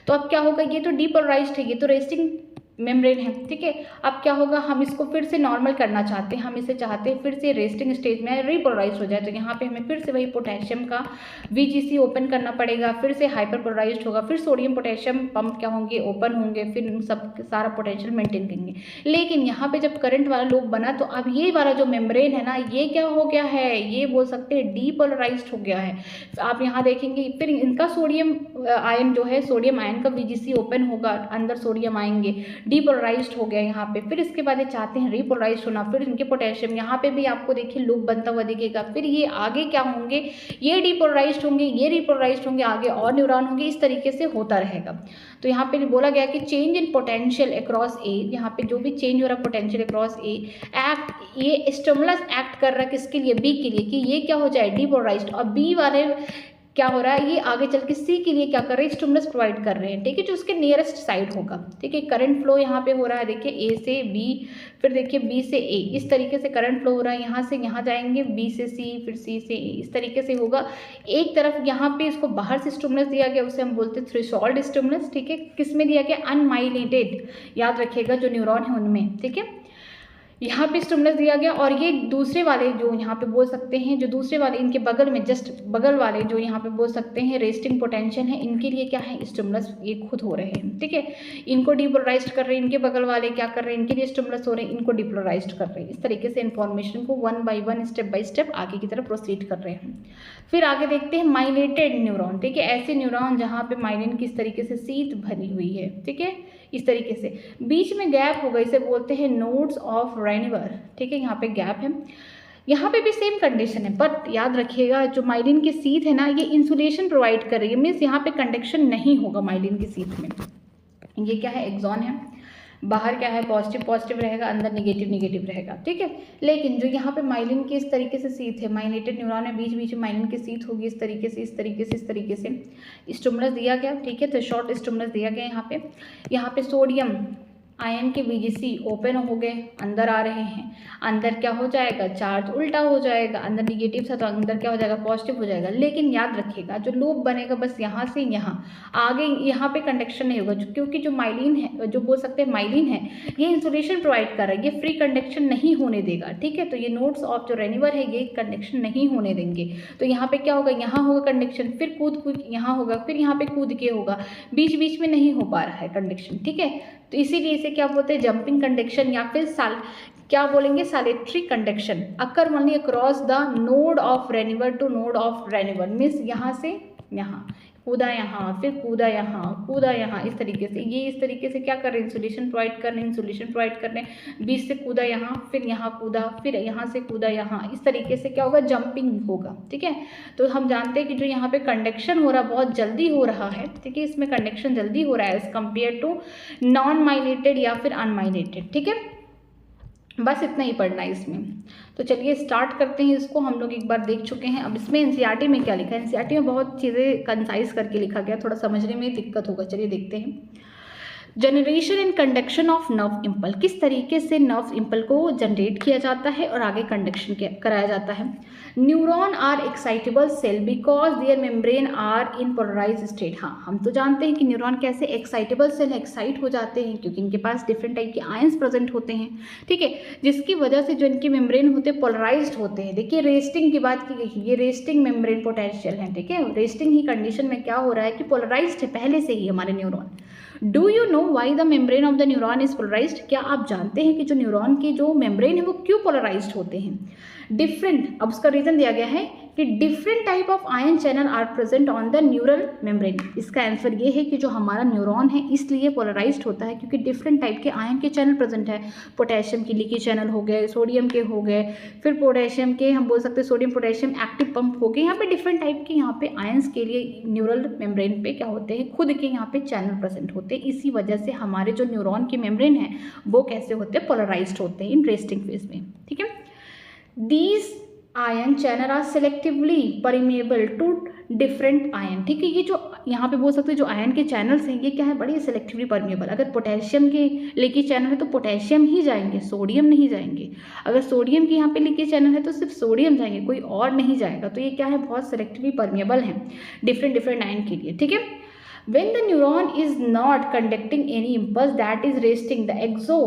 तो अब क्या होगा, ये तो डीपोलराइज्ड है, ये तो रेस्टिंग मेम्ब्रेन है, ठीक है। अब क्या होगा, हम इसको फिर से नॉर्मल करना चाहते हैं, हम इसे चाहते हैं फिर से रेस्टिंग स्टेज में रिपोलराइज हो जाए, तो यहाँ पे हमें फिर से वही पोटेशियम का VGC ओपन करना पड़ेगा, फिर से हाइपरपोलराइज्ड होगा, फिर सोडियम पोटेशियम पंप क्या होंगे, ओपन होंगे, फिर सब सारा पोटेंशियल मेंटेन करेंगे। लेकिन यहाँ पे जब करंट वाला लूप बना तो अब ये वाला जो मेम्ब्रेन है ना, ये क्या हो गया है, ये बोल सकते हैं डीपोलराइज्ड हो गया है। आप यहाँ देखेंगे फिर इनका सोडियम आयन जो है, सोडियम आयन का VGC ओपन होगा, अंदर सोडियम आएंगे, डीपोलराइज्ड हो गया यहाँ पे, फिर इसके बाद ये चाहते हैं रिपोलराइज्ड होना, फिर इनके पोटेशियम यहाँ पे भी आपको देखिए लूप बनता हुआ दिखेगा, फिर ये आगे क्या होंगे, ये डीपोलराइज्ड होंगे, ये रिपोलराइज्ड होंगे, आगे और न्यूरॉन होंगे, इस तरीके से होता रहेगा। तो यहाँ पे बोला गया कि चेंज इन पोटेंशियल अक्रॉस ए, यहाँ पे जो भी चेंज हो रहा है पोटेंशियल अक्रॉस ए, एक्ट ये स्टिमुलस एक्ट कर रहा है किसके लिए, बी के लिए, कि ये क्या हो जाए डीपोलराइज्ड, और बी वाले क्या हो रहा है, ये आगे चल के सी के लिए क्या कर रहे हैं, स्टिमुलस प्रोवाइड कर रहे हैं, ठीक है, जो उसके नियरेस्ट साइड होगा, ठीक है। करंट फ्लो यहाँ पे हो रहा है, देखिए ए से बी, फिर देखिए बी से ए, इस तरीके से करंट फ्लो हो रहा है, यहाँ से यहाँ जाएंगे, बी से सी, फिर सी से ए, इस तरीके से होगा। एक तरफ यहाँ पे इसको बाहर से स्टिमुलस दिया गया, उसे हम बोलते हैं थ्रेशोल्ड स्टिमुलस, ठीक है, किस में दिया गया, अनमाइलिनेटेड, याद रखिएगा जो न्यूरॉन है उनमें, ठीक है, यहाँ पे स्टिमुलस दिया गया। और ये दूसरे वाले जो यहाँ पे बोल सकते हैं, जो दूसरे वाले इनके बगल में जस्ट बगल वाले जो यहाँ पे बोल सकते हैं रेस्टिंग पोटेंशियल है, इनके लिए क्या है स्टिमुलस, ये खुद हो रहे हैं, ठीक है, इनको डीपोलराइज्ड कर रहे हैं, इनके बगल वाले क्या कर रहे हैं, इनके लिए स्टिमुलस हो रहे हैं, इनको डीपोलराइज्ड कर रहे हैं। इस तरीके से इन्फॉर्मेशन को one by one step by step आगे की तरफ प्रोसीड कर रहे हैं। फिर आगे देखते हैं माइलेटेड न्यूरॉन, ठीक है, ऐसे न्यूरॉन जहाँ पे माइलिन की इस तरीके से सीट भरी हुई है, ठीक है, इस तरीके से बीच में गैप होगा, इसे बोलते हैं नोड्स ऑफ रेनिवर, ठीक है, यहाँ पे गैप है। यहाँ पे भी सेम कंडीशन है, बट याद रखिएगा जो माइलिन की सीट है ना, ये इंसुलेशन प्रोवाइड कर रही है, मीन्स यहाँ पे कंडक्शन नहीं होगा माइलिन की सीट में। ये क्या है, एक्सॉन है, बाहर क्या है पॉजिटिव पॉजिटिव रहेगा, अंदर निगेटिव निगेटिव रहेगा, ठीक है। लेकिन जो यहाँ पे माइलिन की इस तरीके से सीट है, माइलिनेटेड न्यूरॉन में बीच बीच में माइलिन की सीट होगी, इस तरीके से इस तरीके से इस तरीके से स्टिमुलस दिया गया, ठीक है, तो शॉर्ट स्टिमुलस दिया गया। यहाँ पे सोडियम आयन के VGC ओपन हो गए, अंदर आ रहे हैं, अंदर क्या हो जाएगा, चार्ज उल्टा हो जाएगा, अंदर निगेटिव था तो अंदर क्या हो जाएगा, पॉजिटिव हो जाएगा। लेकिन याद रखिएगा जो लूप बनेगा बस यहाँ से यहाँ, आगे यहाँ पे कंडक्शन नहीं होगा, क्योंकि जो माइलिन है, जो बोल सकते हैं माइलिन है, ये इंसुलेशन प्रोवाइड कर रहा है, ये फ्री कंडक्शन नहीं होने देगा, ठीक है। तो ये नोड्स ऑफ जो रेनिवर है ये कंडक्शन नहीं होने देंगे, तो यहाँ पे क्या होगा, यहाँ होगा कंडक्शन, फिर कूद यहाँ होगा, फिर यहाँ पे कूद के होगा, बीच बीच में नहीं हो पा रहा है कंडक्शन, ठीक है। तो इसीलिए इसे क्या बोलते हैं, जंपिंग कंडक्शन, या फिर क्या बोलेंगे, saltatory conduction occur only across the node of Ranvier to node of Ranvier, means यहाँ से यहाँ कूदा, यहाँ फिर कूदा यहाँ, इस तरीके से ये इस तरीके से क्या कर रहे हैं, इंसुलेशन प्रोवाइड कर रहे हैं, बीच से कूदा यहाँ, फिर यहाँ कूदा, फिर यहाँ से कूदा यहाँ, इस तरीके से क्या होगा, जंपिंग होगा, ठीक है। तो हम जानते हैं कि जो यहाँ पे कंडक्शन हो रहा है बहुत जल्दी हो रहा है, ठीक है, इसमें कंडक्शन जल्दी हो रहा है as compare to non myelinated या फिर अनमाइलेटेड, ठीक है। बस इतना ही पढ़ना है इसमें। तो चलिए स्टार्ट करते हैं इसको, हम लोग एक बार देख चुके हैं। अब इसमें एनसीईआरटी में क्या लिखा है, एनसीईआरटी में बहुत चीज़ें कंसाइज करके लिखा गया, थोड़ा समझने में दिक्कत होगा। चलिए देखते हैं। Generation and conduction of nerve impulse, किस तरीके से नर्व इम्पल को जनरेट किया जाता है और आगे कंडक्शन कराया जाता है। Neuron are excitable cell because their membrane are in polarise state. हाँ, हम तो जानते हैं कि न्यूरॉन कैसे एक्साइटेबल सेल एक्साइट हो जाते हैं, क्योंकि इनके पास डिफरेंट टाइप के आयंस प्रेजेंट होते हैं, ठीक है, जिसकी वजह से जो इनके मेम्ब्रेन होते हैं पोलराइज्ड होते हैं। देखिए रेस्टिंग की बात की गई, ये रेस्टिंग मेम्ब्रेन पोटेंशियल है, ठीक है। रेस्टिंग ही कंडीशन में क्या हो रहा है कि पोलराइज्ड है पहले से ही हमारे neuron. Do you know why the membrane of the neuron is polarised, क्या आप जानते हैं कि जो न्यूरॉन की जो मेम्ब्रेन है वो क्यों पोलराइज्ड होते हैं। डिफरेंट, अब उसका रीज़न दिया गया है कि different type of ion channel are present on the neural membrane. इसका आंसर ये है कि जो हमारा न्यूरॉन है इसलिए पोलराइज्ड होता है क्योंकि डिफरेंट टाइप के आयन के चैनल प्रेजेंट है। पोटेशियम के लीकी चैनल हो गए, सोडियम के हो गए, फिर पोटेशियम के हम बोल सकते हैं सोडियम पोटेशियम एक्टिव पंप हो गए। यहाँ पे डिफरेंट टाइप के यहाँ पे आयंस के लिए न्यूरल मेम्ब्रेन पे क्या होते हैं, खुद के यहाँ पे चैनल प्रेजेंट होते हैं। इसी वजह से हमारे जो न्यूरॉन के मेम्ब्रेन है वो कैसे होते हैं, पोलराइज्ड होते हैं इन रेस्टिंग फेज में। ठीक है, these ion channel are selectively permeable to different ion. ठीक है, ये जो यहाँ पे बोल सकते हैं जो आयन के चैनल्स हैं ये क्या है, बड़ी सेलेक्टिवली परमेबल। अगर पोटेशियम के लीकी चैनल है तो पोटेशियम ही जाएंगे, सोडियम नहीं जाएंगे। अगर सोडियम के यहाँ पे लीकी चैनल है तो सिर्फ सोडियम जाएंगे, कोई और नहीं जाएगा। तो ये क्या है, बहुत सेलेक्टिवली परमेबल है डिफरेंट आयन के लिए। ठीक है, when the neuron is not conducting any impulse that is resting the exo।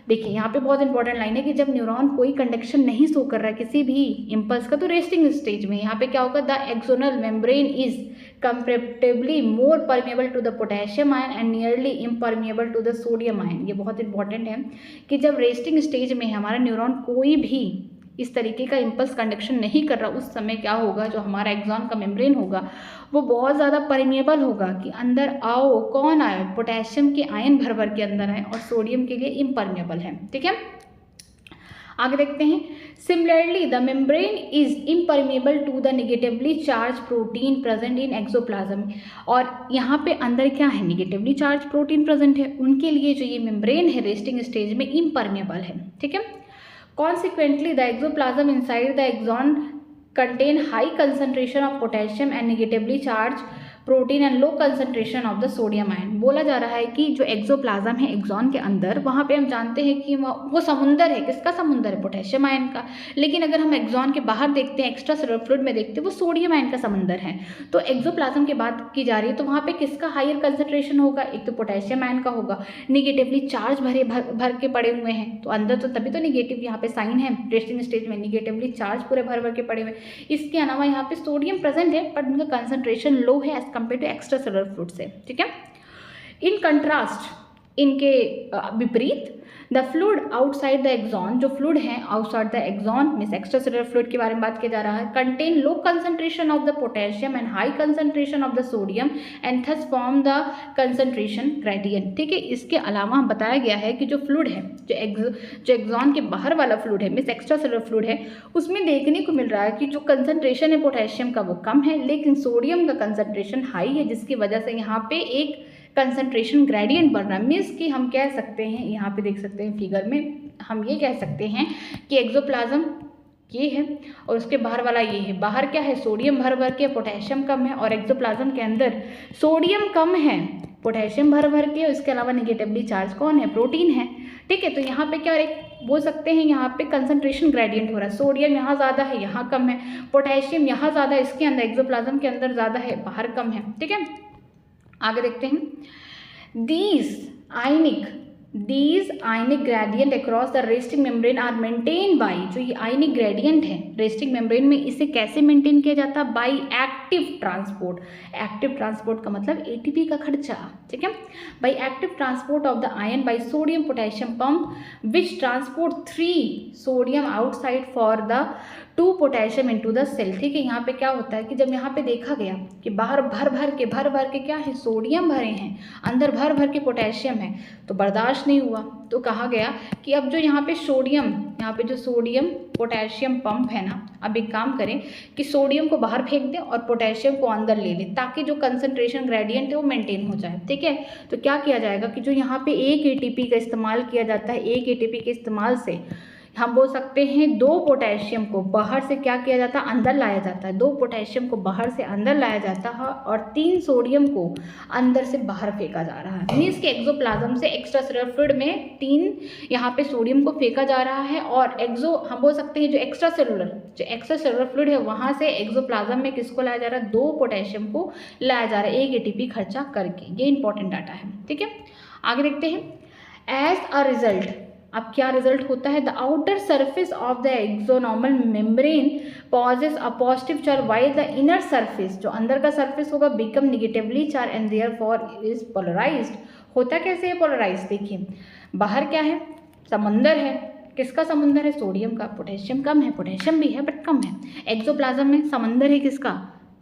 देखिए यहाँ पे बहुत इंपॉर्टेंट लाइन है कि जब न्यूरॉन कोई कंडक्शन नहीं शो कर रहा है किसी भी इम्पल्स का तो रेस्टिंग स्टेज में यहाँ पे क्या होगा, the axonal membrane is comparatively more permeable to the potassium ion and nearly impermeable to the sodium ion. ये बहुत इंपॉर्टेंट है कि जब रेस्टिंग स्टेज में हमारा न्यूरॉन कोई भी इस तरीके का इम्पल्स कंडक्शन नहीं कर रहा, उस समय क्या होगा, जो हमारा एक्सॉन का मेम्ब्रेन होगा वो बहुत ज़्यादा परमेबल होगा कि अंदर आओ, कौन आए, पोटेशियम के आयन भर भर के अंदर आए और सोडियम के लिए इम्परमेबल है। ठीक है, आगे देखते हैं। Similarly the membrane is impermeable to the negatively charge protein present in axoplasm. और यहाँ पे अंदर क्या है, नेगेटिवली चार्ज प्रोटीन प्रेजेंट है, उनके लिए जो ये मेम्ब्रेन है रेस्टिंग स्टेज में इम्परमेबल है। ठीक है, consequently the exoplasm inside the axon contain high concentration of potassium and negatively charged protein and low concentration of the sodium ion. बोला जा रहा है कि जो एक्सोप्लाज्म है एक्सॉन के अंदर, वहाँ पे हम जानते हैं कि वो समुंदर है, किसका समुंदर है, पोटेशियम आयन का। लेकिन अगर हम एक्सॉन के बाहर देखते हैं, एक्स्ट्रा सेलुलर फ्लूइड में देखते हैं, वो सोडियम आयन का समुंदर है। तो एक्सोप्लाज्म की बात की जा रही है तो वहाँ पे किसका हायर कंसंट्रेशन होगा, एक तो पोटेशियम आयन का होगा, निगेटिवली चार्ज भर के पड़े हुए हैं। तो अंदर तो तभी तो निगेटिव यहाँ पे साइन है, रेस्टिंग स्टेज में निगेटिवली चार्ज पूरे भर के पड़े हुए। इसके अलावा यहाँ पे सोडियम प्रेजेंट है बट उनका कंसंट्रेशन लो है compare to extracellular fluid से। ठीक है, इन कंट्रास्ट, इनके विपरीत, the fluid outside the axon, जो फ्लूइड है outside the axon means extracellular fluid के बारे में बात किया जा रहा है, contain low concentration of the potassium and high concentration of the sodium and thus form the concentration gradient. ठीक है, इसके अलावा बताया गया है कि जो फ्लूइड है, जो एक्सॉन के बाहर वाला फ्लूइड है मींस एक्स्ट्रा सेलुलर फ्लूइड है, उसमें देखने को मिल रहा है कि जो कंसंट्रेशन है पोटेशियम का वो कम है लेकिन सोडियम का कंसंट्रेशन हाई है, जिसकी वजह से यहाँ पे एक कंसंट्रेशन ग्रेडियंट बन रहा है। मीन्स कि हम कह सकते हैं, यहाँ पे देख सकते हैं फिगर में, हम ये कह सकते हैं कि एक्सोप्लाज्म ये है और उसके बाहर वाला ये है। बाहर क्या है, सोडियम भर के, पोटेशियम कम है, और एक्सोप्लाज्म के अंदर सोडियम कम है, पोटेशियम भर के, इसके अलावा निगेटिवली चार्ज कौन है, प्रोटीन है। ठीक है, तो यहाँ पे क्या बोल सकते हैं, यहाँ पे कंसंट्रेशन ग्रेडियंट हो रहा है, सोडियम यहाँ ज़्यादा है, यहाँ कम है, पोटेशियम यहाँ ज़्यादा है, इसके अंदर एक्सोप्लाज्म के अंदर ज़्यादा है, बाहर कम है। ठीक है, आगे देखते हैं। These ionic gradient across the resting membrane are maintained by, जो ये ionic gradient है resting membrane में, इसे कैसे मेंटेन किया जाता है, by active transport। active transport का मतलब ATP का खर्चा। ठीक है, by active transport of the ion by sodium potassium pump which transport 3 sodium outside for the 2 potassium into the cell. ठीक है, यहाँ पे क्या होता है कि जब यहाँ पे देखा गया कि बाहर भर के क्या है, सोडियम भरे हैं, अंदर भर के पोटेशियम है, तो बर्दाश्त नहीं हुआ, तो कहा गया कि अब जो यहाँ पे जो सोडियम पोटेशियम पंप है ना, अब एक काम करें कि सोडियम को बाहर फेंक दें और पोटेशियम को अंदर ले लें ताकि जो कंसंट्रेशन ग्रेडियंट है वो मेंटेन हो जाए। ठीक है, तो क्या किया जाएगा कि जो यहाँ पे एक ATP का इस्तेमाल किया जाता है, एक ATP के इस्तेमाल से हम बोल सकते हैं 2 पोटेशियम को बाहर से क्या किया जाता है, अंदर लाया जाता है, 2 पोटेशियम को बाहर से अंदर लाया जाता है और 3 सोडियम को अंदर से बाहर फेंका जा रहा है। मीन्स के एक्सोप्लाज्म से एक्स्ट्रा सेलुलर फ्लूइड में 3 यहाँ पे सोडियम को फेंका जा रहा है और हम बोल सकते हैं जो एक्स्ट्रा सेलुलर फ्लूइड है वहाँ से एक्सोप्लाज्म में किसको लाया जा रहा है, 2 पोटेशियम को लाया जा रहा है, एक ATP खर्चा करके। ये इंपॉर्टेंट डाटा है। ठीक है, आगे देखते हैं। एज अ रिजल्ट, अब क्या रिजल्ट होता है, the outer surface of the axonal membrane possess a positive charge while the inner surface, जो अंदर का सरफेस होगा, become negatively charge and therefore is polarised. होता कैसे है पोलराइज, देखिए बाहर क्या है, समंदर है, किसका समुंदर है? सोडियम का। पोटेशियम कम है, पोटेशियम भी है बट कम है। एक्सोप्लाज्म में समंदर है किसका?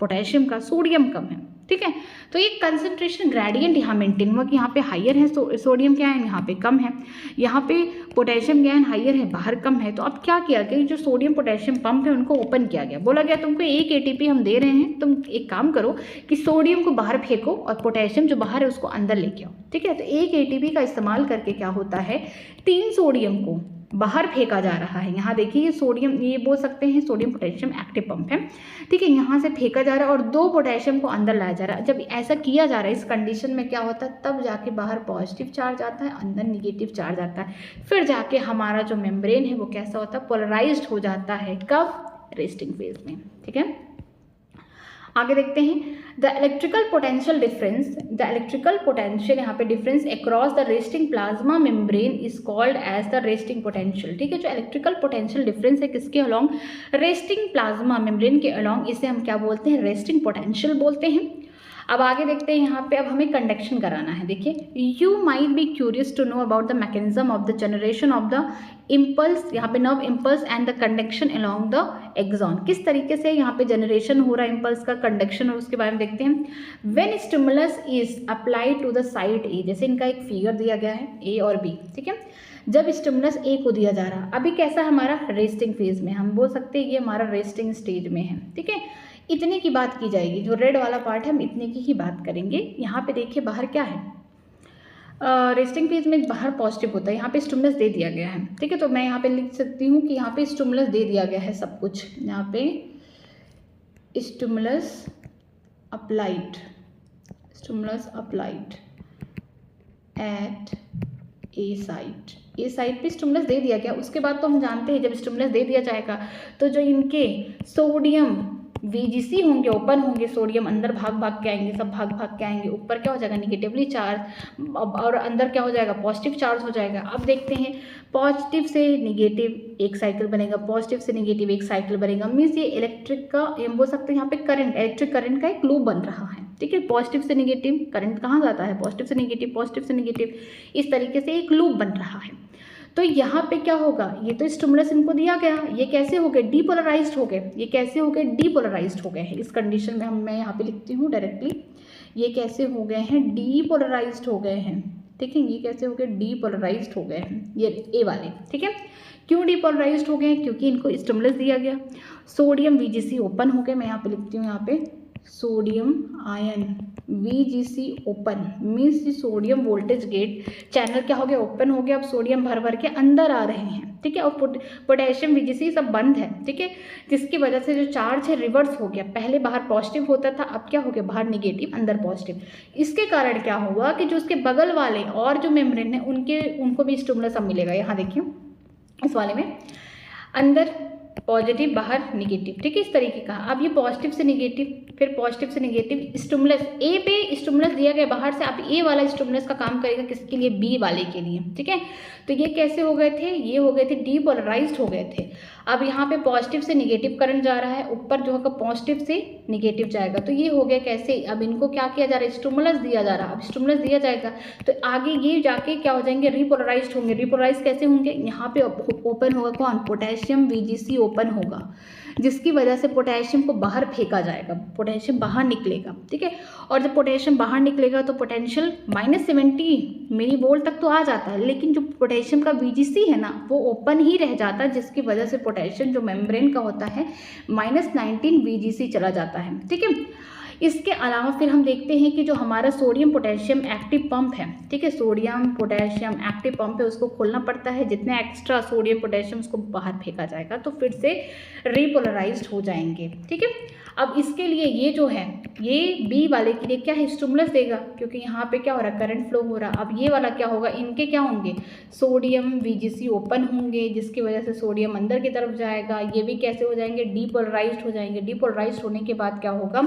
पोटेशियम का। सोडियम कम है, ठीक है। तो ये कंसंट्रेशन ग्रेडियंट यहाँ मेंटेन हुआ कि यहाँ पे हायर है सोडियम क्या है, यहाँ पे कम है, यहाँ पे पोटेशियम क्या है, हायर है, बाहर कम है। तो अब क्या किया गया, जो सोडियम पोटेशियम पंप है उनको ओपन किया गया, बोला गया तुमको 1 ATP हम दे रहे हैं, तुम एक काम करो कि सोडियम को बाहर फेंको और पोटेशियम जो बाहर है उसको अंदर लेके आओ, ठीक है। तो 1 ATP का इस्तेमाल करके क्या होता है, 3 सोडियम को बाहर फेंका जा रहा है। यहाँ देखिए ये सोडियम, ये बोल सकते हैं सोडियम पोटेशियम एक्टिव पंप है, ठीक है। यहाँ से फेंका जा रहा है और 2 पोटेशियम को अंदर लाया जा रहा है। जब ऐसा किया जा रहा है इस कंडीशन में क्या होता है, तब जाके बाहर पॉजिटिव चार्ज आता है, अंदर निगेटिव चार्ज आता है। फिर जाके हमारा जो मेम्ब्रेन है वो कैसा होता है, पोलराइज्ड हो जाता है। कब? रेस्टिंग फेज में, ठीक है। आगे देखते हैं the electrical potential difference, the electrical potential यहाँ पे difference across the resting plasma membrane is called as the resting potential, ठीक है। जो इलेक्ट्रिकल पोटेंशियल डिफरेंस है किसके अलोंग, रेस्टिंग प्लाज्मा मेम्ब्रेन के अलोंग, इसे हम क्या बोलते हैं, रेस्टिंग पोटेंशियल बोलते हैं। अब आगे देखते हैं यहाँ पे, अब हमें कंडक्शन कराना है। देखिए you might be curious to know about the mechanism of the generation of the impulse, यहाँ पे nerve impulse and the conduction along the axon, किस तरीके से यहाँ पे जनरेशन हो रहा है इम्पल्स का, कंडक्शन, और उसके बारे में देखते हैं। When stimulus is applied to the site A, जैसे इनका एक फिगर दिया गया है ए और बी, ठीक है। जब स्टिमुलस ए को दिया जा रहा, अभी कैसा हमारा रेस्टिंग फेज में, हम बोल सकते हैं ये हमारा रेस्टिंग स्टेज में है, ठीक है। इतने की बात की जाएगी, जो रेड वाला पार्ट है हम इतने की ही बात करेंगे। यहाँ पे देखिए बाहर क्या है, रेस्टिंग फेज में बाहर पॉजिटिव होता है, यहाँ पे स्टिमुलस दे दिया गया है, ठीक है। तो मैं यहाँ पे लिख सकती हूँ कि यहाँ पे स्टिमुलस दे दिया गया है सब कुछ, यहाँ पे stimulus applied, stimulus applied at A site पे स्टिमुलस दे दिया गया। उसके बाद तो हम जानते हैं जब स्टिमुलस दे दिया जाएगा तो जो इनके सोडियम VGC होंगे, ओपन होंगे, सोडियम अंदर भाग भाग के आएंगे, सब भाग भाग के आएंगे, ऊपर क्या हो जाएगा, निगेटिवली चार्ज, और अंदर क्या हो जाएगा, पॉजिटिव चार्ज हो जाएगा। अब देखते हैं पॉजिटिव से निगेटिव एक साइकिल बनेगा, पॉजिटिव से निगेटिव एक साइकिल बनेगा, मीन्स ये इलेक्ट्रिक का, हम बोल सकते हैं यहाँ पे करंट, इलेक्ट्रिक करंट का एक लूप बन रहा है, ठीक है। पॉजिटिव से निगेटिव करंट कहाँ जाता है, पॉजिटिव से निगेटिव, पॉजिटिव से निगेटिव, इस तरीके से एक लूप बन रहा है। तो यहाँ पे क्या होगा, ये तो स्टिमुलस इनको दिया गया, ये कैसे हो गए, डीपोलराइज्ड हो गए, ये कैसे हो गए, डीपोलराइज्ड हो गए हैं। इस कंडीशन में मैं यहाँ पे लिखती हूँ डायरेक्टली, ये कैसे हो गए हैं, डीपोलराइज्ड हो गए हैं, ठीक है। ये कैसे हो गए, डीपोलराइज्ड हो गए हैं, ये ए वाले, ठीक है। क्यों डीपोलराइज्ड हो गए, क्योंकि इनको स्टिमुलस दिया गया। सोडियम VGC ओपन हो गए, मैं यहाँ पे लिखती हूँ, यहाँ पे sodium ion VGC open, means sodium voltage gate channel क्या हो गया, ओपन हो गया। अब सोडियम भर भर के अंदर आ रहे हैं, ठीक है। और पोटेशियम VGC सब बंद है, ठीक है, जिसकी वजह से जो चार्ज है रिवर्स हो गया, पहले बाहर पॉजिटिव होता था, अब क्या हो गया, बाहर निगेटिव, अंदर पॉजिटिव। इसके कारण क्या हुआ कि जो उसके बगल वाले और जो मेम्ब्रेन है उनको भी स्टिमुलस अब मिलेगा। यहाँ देखिए इस वाले में अंदर पॉजिटिव, बाहर निगेटिव, ठीक है, इस तरीके का। अब ये पॉजिटिव से निगेटिव, फिर पॉजिटिव से निगेटिव, स्टिमुलस ए पे स्टिमुलस दिया गया बाहर से, अब ए वाला स्टिमुलस का काम करेगा किसके लिए, बी वाले के लिए, ठीक है। तो ये कैसे हो गए थे, ये हो गए थे डीपोलराइज्ड हो गए थे। अब यहाँ पे पॉजिटिव से निगेटिव करंट जा रहा है, ऊपर जो होगा पॉजिटिव से निगेटिव जाएगा, तो ये हो गया कैसे, अब इनको क्या किया जा रहा है, स्टिमुलस दिया जा रहा है। अब स्टिमुलस दिया जाएगा तो आगे ये जाके क्या हो जाएंगे, रिपोलराइज्ड होंगे। रिपोलराइज कैसे होंगे, यहाँ पे ओपन होगा कौन, पोटेशियम VGC ओपन होगा, जिसकी वजह से पोटेशियम को बाहर फेंका जाएगा, पोटेशियम बाहर निकलेगा, ठीक है। और जब पोटेशियम बाहर निकलेगा तो पोटेंशियल -70 मिलीवोल्ट तक तो आ जाता है, लेकिन जो पोटेशियम का VGC है ना वो ओपन ही रह जाता है, जिसकी वजह से पोटेशियम जो मेम्ब्रेन का होता है -19 VGC चला जाता है, ठीक है। इसके अलावा फिर हम देखते हैं कि जो हमारा सोडियम पोटेशियम एक्टिव पंप है, ठीक है, सोडियम पोटेशियम एक्टिव पंप है, उसको खोलना पड़ता है, जितने एक्स्ट्रा सोडियम पोटेशियम उसको बाहर फेंका जाएगा तो फिर से रिपोलराइज्ड हो जाएंगे, ठीक है। अब इसके लिए ये जो है, ये बी वाले के लिए क्या है, स्टिमुलस देगा, क्योंकि यहाँ पे क्या हो रहा है, करंट फ्लो हो रहा। अब ये वाला क्या होगा, इनके क्या होंगे, सोडियम VGC ओपन होंगे, जिसकी वजह से सोडियम अंदर की तरफ जाएगा, ये भी कैसे हो जाएंगे, डीपोलराइज्ड हो जाएंगे। डीपोलराइज्ड होने के बाद क्या होगा,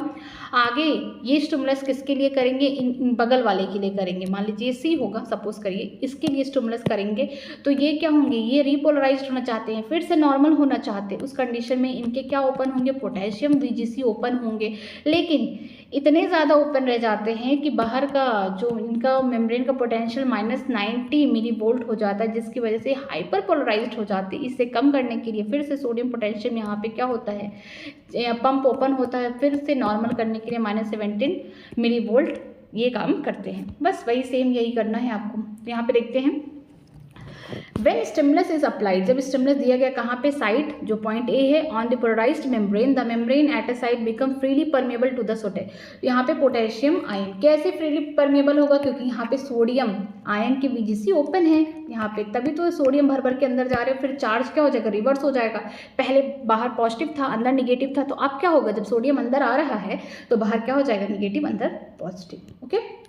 आगे ये स्टिमुलस किसके लिए करेंगे, इन बगल वाले के लिए करेंगे, मान लीजिए C होगा सपोज करिए, इसके लिए स्टिमुलस करेंगे तो ये क्या होंगे, ये रिपोलराइज्ड होना चाहते हैं, फिर से नॉर्मल होना चाहते हैं। उस कंडीशन में इनके क्या ओपन होंगे, पोटेशियम VGC ओपन होंगे, लेकिन इतने ज़्यादा ओपन रह जाते हैं कि बाहर का जो इनका मेम्ब्रेन का पोटेंशियल -90 मिली वोल्ट हो जाता है, जिसकी वजह से हाइपर पोलराइज्ड हो जाती है। इसे कम करने के लिए फिर से सोडियम पोटेशियम यहाँ पे क्या होता है, पंप ओपन होता है, फिर से नॉर्मल करने के लिए -17 मिली वोल्ट ये काम करते हैं। बस वही सेम यही करना है आपको। यहाँ पे देखते हैं When stimulus is applied, जब स्टिमुलस दिया गया कहाँ पे, साइट जो पॉइंट ए है, on the polarised membrane, the membrane at a side become freely permeable to the sodium. यहाँ पे पोटेशियम आयन कैसे फ्रीली परमेबल होगा, क्योंकि यहाँ पे सोडियम आयन की VGC ओपन है यहाँ पे, तभी तो सोडियम भर भर के अंदर जा रहे हैं। फिर चार्ज क्या हो जाएगा, रिवर्स हो जाएगा। पहले बाहर पॉजिटिव था, अंदर निगेटिव था, तो अब क्या होगा, जब सोडियम अंदर आ रहा है तो बाहर क्या हो जाएगा, निगेटिव, अंदर पॉजिटिव। ओके,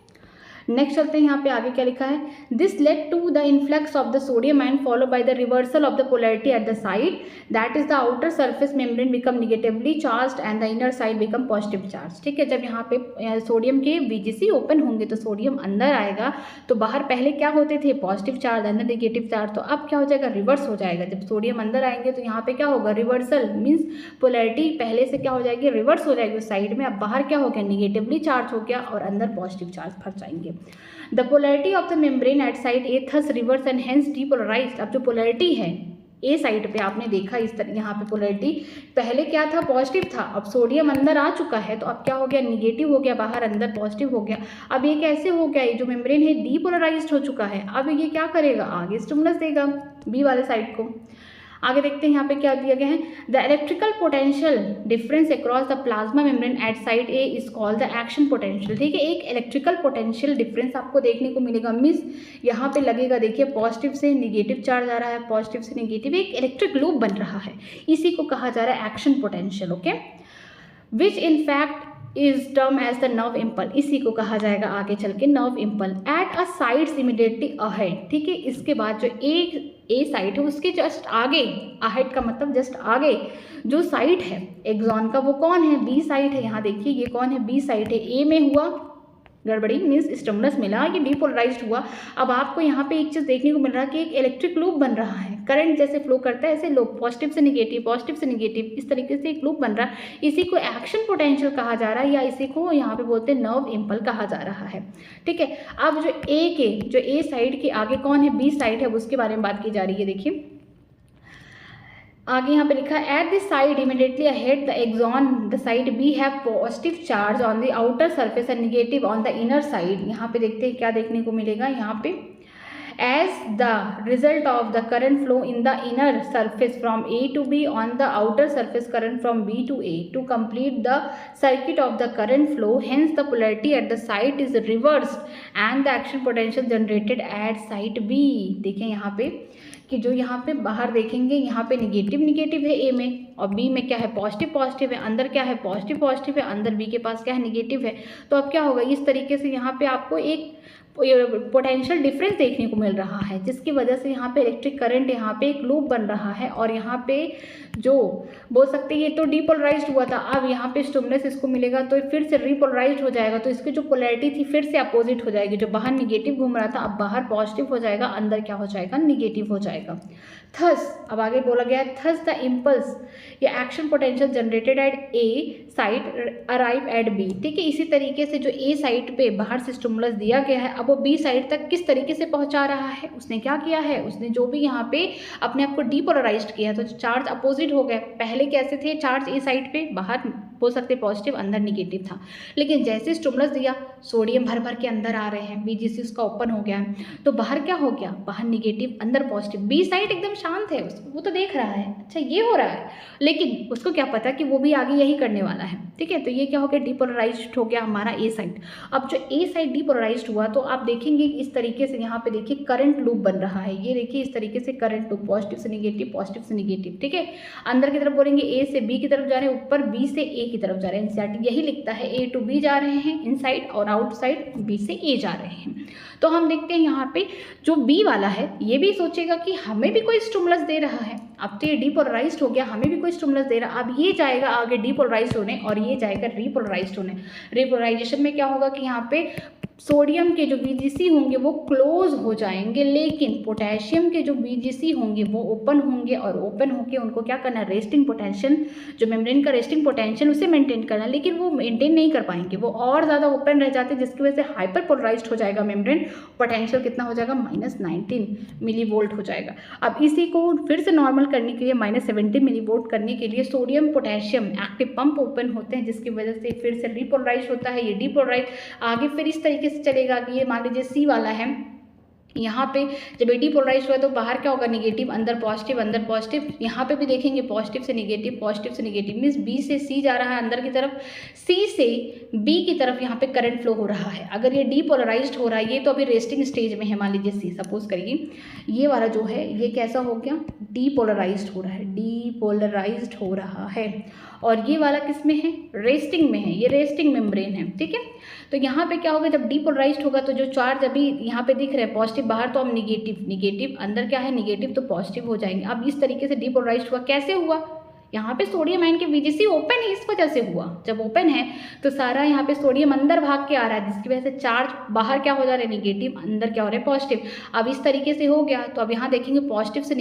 नेक्स्ट चलते हैं, यहाँ पे आगे क्या लिखा है, this led to the influx of the sodium ion follow by the reversal of the polarity at the side, that is the outer surface membrane become negatively charge and the inner side become positive charge. ठीक है, जब यहाँ पे सोडियम के VGC ओपन होंगे तो सोडियम अंदर आएगा, तो बाहर पहले क्या होते थे, पॉजिटिव चार्ज, अंदर निगेटिव चार्ज, तो अब क्या हो जाएगा, रिवर्स हो जाएगा। जब सोडियम अंदर आएंगे तो यहाँ पे क्या होगा, रिवर्सल, मीन्स पोलैरिटी पहले से क्या हो जाएगी, रिवर्स हो जाएगी उस साइड में। अब बाहर क्या हो गया, निगेटिवली चार्ज हो गया और अंदर पॉजिटिव चार्ज फंस जाएंगे। The polarity of the membrane at side A thus reverse and hence depolarized। अब जो पोलैरिटी है ए साइड पे आपने देखा इस तरह, यहाँ पे पोलैरिटी पहले क्या था, पॉजिटिव था, अब सोडियम अंदर आ चुका है तो अब क्या हो गया, निगेटिव हो गया, बाहर अंदर पॉजिटिव हो गया। अब ये कैसे हो गया, ये जो मेम्ब्रेन है डीपोलराइज्ड हो चुका है। अब ये क्या करेगा, आगे स्टिमुलस देगा बी वाले साइड को। आगे देखते हैं यहाँ पे क्या दिया गया है, the electrical potential difference across the plasma membrane at side A is called the action potential. ठीक है, एक इलेक्ट्रिकल पोटेंशियल डिफरेंस आपको देखने को मिलेगा, मीन्स यहाँ पे लगेगा, देखिए पॉजिटिव से निगेटिव चार्ज आ रहा है, पॉजिटिव से निगेटिव, एक इलेक्ट्रिक लूप बन रहा है, इसी को कहा जा रहा है action potential. Okay, which in fact is term as the nerve impulse, इसी को कहा जाएगा आगे चल के nerve impulse at a sides immediately ahead. ठीक है, इसके बाद जो ए साइड है उसके जस्ट आगे, अहेड का मतलब जस्ट आगे जो साइड है एक्सॉन का, वो कौन है, बी साइड है। यहाँ देखिए ये कौन है, बी साइड है। ए में हुआ गड़बड़ी, मीन्स स्टिमुलस मिला, ये डीपोलराइज्ड हुआ। अब आपको यहाँ पे एक चीज़ देखने को मिल रहा है कि एक इलेक्ट्रिक लूप बन रहा है, करंट जैसे फ्लो करता है ऐसे लूप, पॉजिटिव से निगेटिव, पॉजिटिव से निगेटिव, इस तरीके से एक लूप बन रहा है। इसी को एक्शन पोटेंशियल कहा जा रहा है, या इसी को यहाँ पे बोलते हैं नर्व इम्पल कहा जा रहा है। ठीक है, अब जो ए साइड के आगे कौन है, बी साइड है, उसके बारे में बात की जा रही है। देखिए आगे यहाँ पे लिखा है, at this side immediately ahead the axon the side B have positive charge on the outer surface and negative on the inner side. यहाँ पे देखते हैं क्या देखने को मिलेगा, यहाँ पे as the result of the current flow in the inner surface from A to B on the outer surface current from B to A to complete the circuit of the current flow, hence the polarity at the site is reversed and the action potential generated at site B। देखें यहाँ पे कि जो यहाँ पे बाहर देखेंगे, यहाँ पे निगेटिव है ए में, और बी में क्या है, पॉजिटिव है, अंदर क्या है, पॉजिटिव है, अंदर बी के पास क्या है, निगेटिव है। तो अब क्या होगा, इस तरीके से यहाँ पे आपको एक पोटेंशियल डिफरेंस देखने को मिल रहा है, जिसकी वजह से यहाँ पे इलेक्ट्रिक करंट, यहाँ पे एक लूप बन रहा है, और यहाँ पे जो बोल सकते हैं ये तो डीपोलराइज्ड हुआ था, अब यहाँ पे स्टिमुलस इसको मिलेगा तो फिर से रीपोलराइज्ड हो जाएगा, तो इसकी जो पोलैरिटी थी फिर से अपोजिट हो जाएगी। जो बाहर निगेटिव घूम रहा था अब बाहर पॉजिटिव हो जाएगा, अंदर क्या हो जाएगा, निगेटिव हो जाएगा। थस, अब आगे बोला गया है, थस द इम्पल्स या action potential generated at A side arrive at B. ठीक है, इसी तरीके से जो ए साइड पे बाहर से स्टिमुलस दिया गया है, अब वो बी साइड तक किस तरीके से पहुंचा रहा है, उसने क्या किया है, उसने जो भी यहाँ पे अपने आप को डीपोलराइज्ड किया, तो चार्ज अपोजिट हो गए। पहले कैसे थे चार्ज, ए साइड पे बाहर बोल सकते पॉजिटिव, अंदर निगेटिव था, लेकिन जैसे स्टिमुलस दिया सोडियम भर भर के अंदर आ रहे हैं, VGC उसका ओपन हो गया, तो बाहर क्या हो गया, बाहर निगेटिव, अंदर पॉजिटिव। बी साइड एकदम शांत है, वो तो देख रहा है अच्छा ये हो रहा है, लेकिन उसको क्या पता कि वो भी आगे यही करने वाला है। ठीक है, तो ये क्या हो गया, डीपोलराइज्ड हो गया हमारा ए साइड। अब जो ए साइड डीपोलराइज्ड हुआ तो आप देखेंगे इस तरीके से यहाँ पे देखिए करंट लूप बन रहा है, ये देखिए इस तरीके से करंट लूप, पॉजिटिव से निगेटिव, पॉजिटिव से निगेटिव। ठीक है, अंदर की तरफ बोलेंगे ए से बी की तरफ जा रहे हैं, ऊपर बी से ए की तरफ जा रहे हैं, एनसीईआरटी यही लिखता है, ए टू बी जा रहे हैं इनसाइड और आउटसाइड बी से ए जा रहे हैं। तो हम देखते हैं यहाँ पे जो बी वाला है ये भी सोचेगा कि हमें भी कोई स्टिमुलस दे रहा है, अब तो ये डीपोलराइज्ड हो गया, हमें भी कोई स्टिमुलस दे रहा है, अब ये जाएगा आगे डीपोलराइज्ड होने और ये जाएगा रीपोलराइज्ड होने। रीपोलराइजेशन में क्या होगा कि यहाँ पे सोडियम के जो VGC होंगे वो क्लोज हो जाएंगे, लेकिन पोटेशियम के जो VGC होंगे वो ओपन होंगे, और ओपन होके उनको क्या करना है, रेस्टिंग पोटेंशियल, जो मेम्ब्रेन का रेस्टिंग पोटेंशियल उसे मेंटेन करना, लेकिन वो मेंटेन नहीं कर पाएंगे, वो और ज़्यादा ओपन रह जाते हैं, जिसकी वजह से हाइपर पोलराइज्ड हो जाएगा मेम्ब्रेन, पोटेंशियल कितना हो जाएगा, -19 मिलीवोल्ट हो जाएगा। अब इसी को फिर से नॉर्मल करने के लिए, -70 मिलीवोल्ट करने के लिए sodium potassium active pump open होते हैं, जिसकी वजह से फिर से रीपोलराइज होता है, ये डीपोलराइज आगे फिर इस तरीके से चलेगा कि ये मान लीजिए C वाला है, यहाँ पे जब ये डीपोलराइज हुआ तो बाहर क्या होगा, निगेटिव, अंदर पॉजिटिव, यहाँ पे भी देखेंगे पॉजिटिव से निगेटिव, मीन्स B से C जा रहा है अंदर की तरफ, C से B की तरफ यहाँ पे करंट फ्लो हो रहा है। अगर ये डीपोलराइज्ड हो रहा है, ये तो अभी रेस्टिंग स्टेज में है, मान लीजिए C, सपोज करिए ये वाला जो है ये कैसा हो गया, डीपोलराइज्ड हो रहा है, और ये वाला किस में है, रेस्टिंग में है, ये रेस्टिंग मेम्ब्रेन है, ठीक है। तो यहाँ पे क्या होगा, जब डीपोलराइज्ड होगा तो जो चार्ज अभी यहाँ पे दिख रहे हैं पॉजिटिव बाहर, तो अब निगेटिव, अंदर क्या है, निगेटिव, तो पॉजिटिव हो जाएंगे। अब इस तरीके से डीपोलराइज्ड हुआ, कैसे हुआ, यहाँ पे सोडियम आयन के VGC ओपन है, इस वजह से हुआ। जब ओपन है तो सारा यहाँ पे सोडियम अंदर भाग के आ रहा है, जिसकी वजह से चार्ज बाहर क्या हो जा रहा है, निगेटिव, अंदर क्या हो रहा है, पॉजिटिव। अब इस तरीके से हो गया, तो अब यहाँ देखेंगे पॉजिटिव से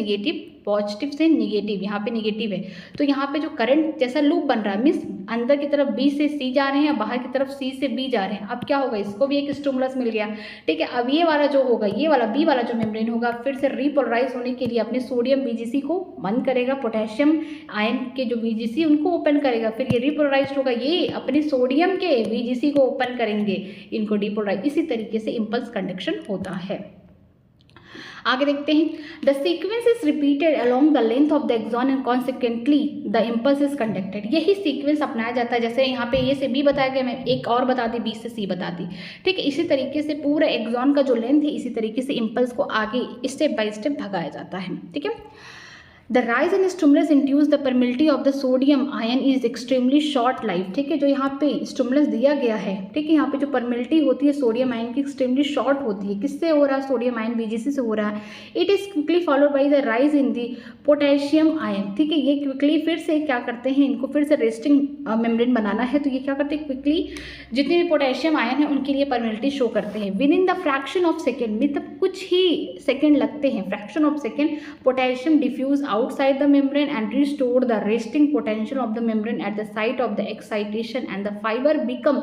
निगेटिव, यहाँ पे निगेटिव है, तो यहाँ पे जो करंट जैसा लूप बन रहा है, मीन्स अंदर की तरफ B से C जा रहे हैं, बाहर की तरफ C से B जा रहे हैं। अब क्या होगा, इसको भी एक स्टिमुलस मिल गया, ठीक है। अब ये वाला जो होगा, ये वाला B वाला जो मेम्ब्रेन होगा, फिर से रीपोलराइज होने के लिए अपने सोडियम VGC को बंद करेगा, पोटेशियम आयन के जो VGC उनको ओपन करेगा, फिर ये रीपोलराइज होगा, ये अपने सोडियम के VGC को ओपन करेंगे, इनको डीपोलराइज। इसी तरीके से इम्पल्स कंडक्शन होता है। आगे देखते हैं, the sequence is repeated along the length of the axon and consequently the impulse is conducted. यही सीक्वेंस अपनाया जाता है, जैसे यहाँ पे A से B बताया गया, मैं एक और बता दी, B से C बता दी, ठीक है। इसी तरीके से पूरा एक्सॉन का जो लेंथ है, इसी तरीके से इम्पल्स को आगे स्टेप बाय स्टेप भगाया जाता है, ठीक है। The rise in stimulus induce the permeability of the sodium ion is extremely short life, ठीक है। जो यहाँ पे स्टिमुलस दिया गया है, ठीक है, यहाँ पे जो परमिलिटी होती है सोडियम आयन की एक्सट्रीमली शॉर्ट होती है। किससे हो रहा है, सोडियम आयन VGC से हो रहा है। It is quickly followed by the rise in the potassium ion, ठीक है। ये क्विकली फिर से क्या करते हैं, इनको फिर से रेस्टिंग मेम्ब्रेन बनाना है, तो ये क्या करते हैं, क्विकली जितने भी पोटेशियम आयन है उनके लिए परमिलिटी शो करते हैं। Within the fraction of second, मतलब कुछ ही सेकेंड लगते हैं, fraction of second, potassium diffuse outside the membrane and restore the resting potential of the membrane at the site of the excitation, and the fiber become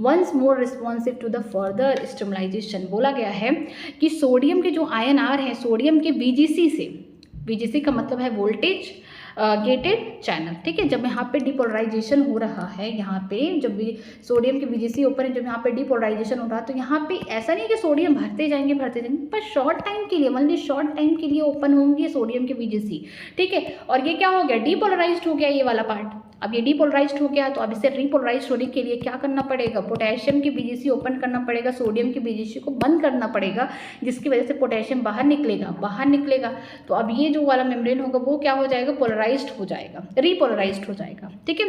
once more responsive to the further stimulation। बोला गया है कि सोडियम के जो आयन आर हैं, सोडियम के VGC से, VGC का मतलब है वोल्टेज गेटेड चैनल, ठीक है। जब यहाँ पे डिपोलराइजेशन हो रहा है, यहाँ पे जब भी सोडियम के VGC ओपन है, जब यहाँ पे डिपोलराइजेशन हो रहा है, तो यहाँ पे ऐसा नहीं कि सोडियम भरते जाएंगे, पर शॉर्ट टाइम के लिए, मतलब शॉर्ट टाइम के लिए ओपन होंगे सोडियम के VGC, ठीक है। और ये क्या हो गया, डिपोलराइज्ड हो गया ये वाला पार्ट। अब ये डिपोलराइज्ड हो गया, तो अब इसे रिपोलराइज्ड होने के लिए क्या करना पड़ेगा, पोटेशियम की VGC ओपन करना पड़ेगा, सोडियम की VGC को बंद करना पड़ेगा, जिसकी वजह से पोटेशियम बाहर निकलेगा। तो अब ये जो वाला मेम्ब्रेन होगा वो क्या हो जाएगा, पोलराइज्ड हो जाएगा, रिपोलराइज्ड हो जाएगा, ठीक है।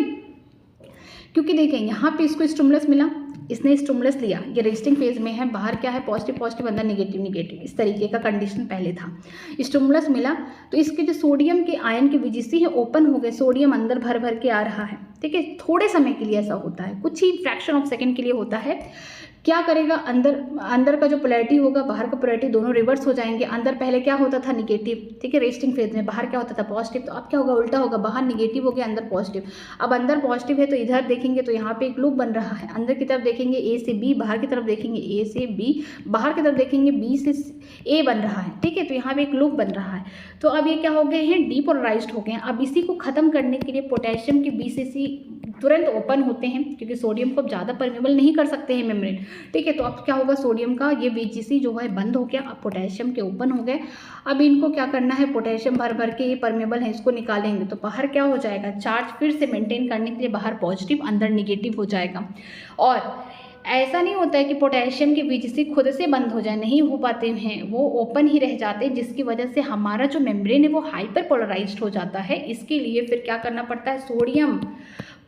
क्योंकि देखें यहाँ पे इसको स्टिमुलस मिला, इसने स्टिमुलस लिया, ये रेस्टिंग फेज में है, बाहर क्या है, पॉजिटिव, अंदर निगेटिव, इस तरीके का कंडीशन पहले था। स्टिमुलस मिला तो इसके जो सोडियम के आयन के VGC है ओपन हो गए, सोडियम अंदर भर के आ रहा है, ठीक है। थोड़े समय के लिए ऐसा होता है, कुछ ही फ्रैक्शन ऑफ सेकेंड के लिए होता है। क्या करेगा, अंदर का जो पोलैरिटी होगा, बाहर का पोलैरिटी, दोनों रिवर्स हो जाएंगे। अंदर पहले क्या होता था, निगेटिव, ठीक है, रेस्टिंग फेज में, बाहर क्या होता था, पॉजिटिव। तो अब क्या होगा, उल्टा होगा, बाहर निगेटिव हो गया, अंदर पॉजिटिव। अब अंदर पॉजिटिव है तो इधर देखेंगे तो यहाँ पे एक लूप बन रहा है, अंदर की तरफ देखेंगे A से B, बाहर की तरफ देखेंगे A से B, बाहर की तरफ देखेंगे B से A बन रहा है, ठीक है। तो यहाँ पे एक लूप बन रहा है। तो अब ये क्या हो गए हैं, डीपोलराइज्ड हो गए हैं। अब इसी को खत्म करने के लिए पोटेशियम के VGC तुरंत ओपन होते हैं, क्योंकि सोडियम को ज़्यादा परमेबल नहीं कर सकते हैं मेम्ब्रेन, ठीक है। तो अब क्या होगा, सोडियम का ये VGC जो है बंद हो गया, अब पोटेशियम के ओपन हो गए। अब इनको क्या करना है, पोटेशियम भर के ये परमेबल है, इसको निकालेंगे तो बाहर क्या हो जाएगा, चार्ज फिर से मेंटेन करने के लिए बाहर पॉजिटिव, अंदर निगेटिव हो जाएगा। और ऐसा नहीं होता है कि पोटेशियम के VGC खुद से बंद हो जाए, नहीं हो पाते हैं, वो ओपन ही रह जाते हैं, जिसकी वजह से हमारा जो मेम्ब्रेन है वो हाइपर पोलराइज्ड हो जाता है। इसके लिए फिर क्या करना पड़ता है, सोडियम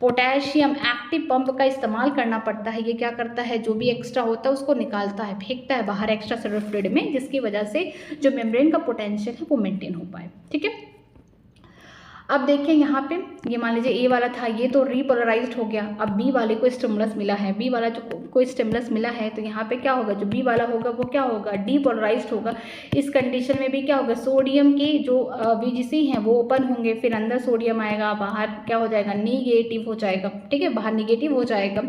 पोटेशियम एक्टिव पंप का इस्तेमाल करना पड़ता है। ये क्या करता है, जो भी एक्स्ट्रा होता है उसको निकालता है, फेंकता है बाहर एक्स्ट्रा सेलुलर फ्लूइड में, जिसकी वजह से जो मेम्ब्रेन का पोटेंशियल है वो मेंटेन हो पाए, ठीक है। अब देखिए यहाँ पे ये मान लीजिए ए वाला था, ये तो रीपोलराइज्ड हो गया। अब बी वाले को स्टिमुलस मिला है, बी वाला जो कोई स्टिमुलस मिला है तो यहाँ पे क्या होगा, जो बी वाला होगा वो क्या होगा, डीपोलराइज्ड होगा। इस कंडीशन में भी क्या होगा, सोडियम के जो VGC हैं वो ओपन होंगे, फिर अंदर सोडियम आएगा, बाहर क्या हो जाएगा, निगेटिव हो जाएगा। ठीक है, बाहर निगेटिव हो जाएगा,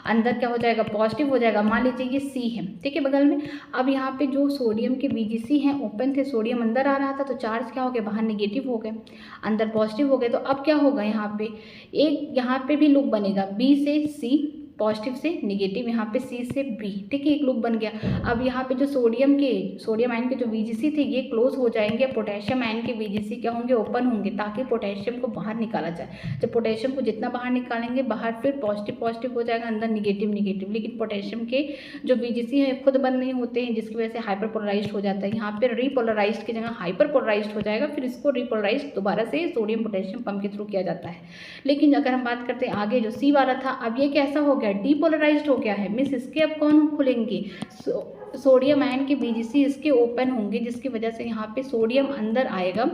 अंदर क्या हो जाएगा, पॉजिटिव हो जाएगा। मान लीजिए ये सी है, ठीक है, बगल में। अब यहाँ पे जो सोडियम के VGC हैं ओपन थे, सोडियम अंदर आ रहा था तो चार्ज क्या हो गया, बाहर निगेटिव हो गए, अंदर पॉजिटिव हो गए। तो अब क्या होगा, यहाँ पे एक यहाँ पे भी लूप बनेगा, बी से सी, पॉजिटिव से निगेटिव, यहाँ पे सी से बी। ठीक है, एक लूप बन गया। अब यहाँ पे जो सोडियम आयन के जो VGC थे ये क्लोज हो जाएंगे, पोटेशियम आयन के VGC क्या होंगे, ओपन होंगे, ताकि पोटेशियम को बाहर निकाला जाए। जब पोटेशियम को जितना बाहर निकालेंगे, बाहर फिर पॉजिटिव पॉजिटिव हो जाएगा, अंदर निगेटिव निगेटिव। लेकिन पोटेशियम के जो VGC है खुद बंद नहीं होते हैं, जिसकी वजह से हाइपरपोलराइज्ड हो जाता है। यहाँ पर रीपोलराइज्ड की जगह हाइपरपोलराइज्ड हो जाएगा, फिर इसको रीपोलराइज्ड दोबारा से सोडियम पोटेशियम पंप के थ्रू किया जाता है। लेकिन अगर हम बात करते हैं आगे जो सी वाला था, अब ये कैसा हो गया, डीपोलराइज्ड हो गया है। मीन्स इसके अब कौन खुलेंगे, सोडियम आयन के VGC इसके ओपन होंगे, जिसकी वजह से यहाँ पे सोडियम अंदर आएगा,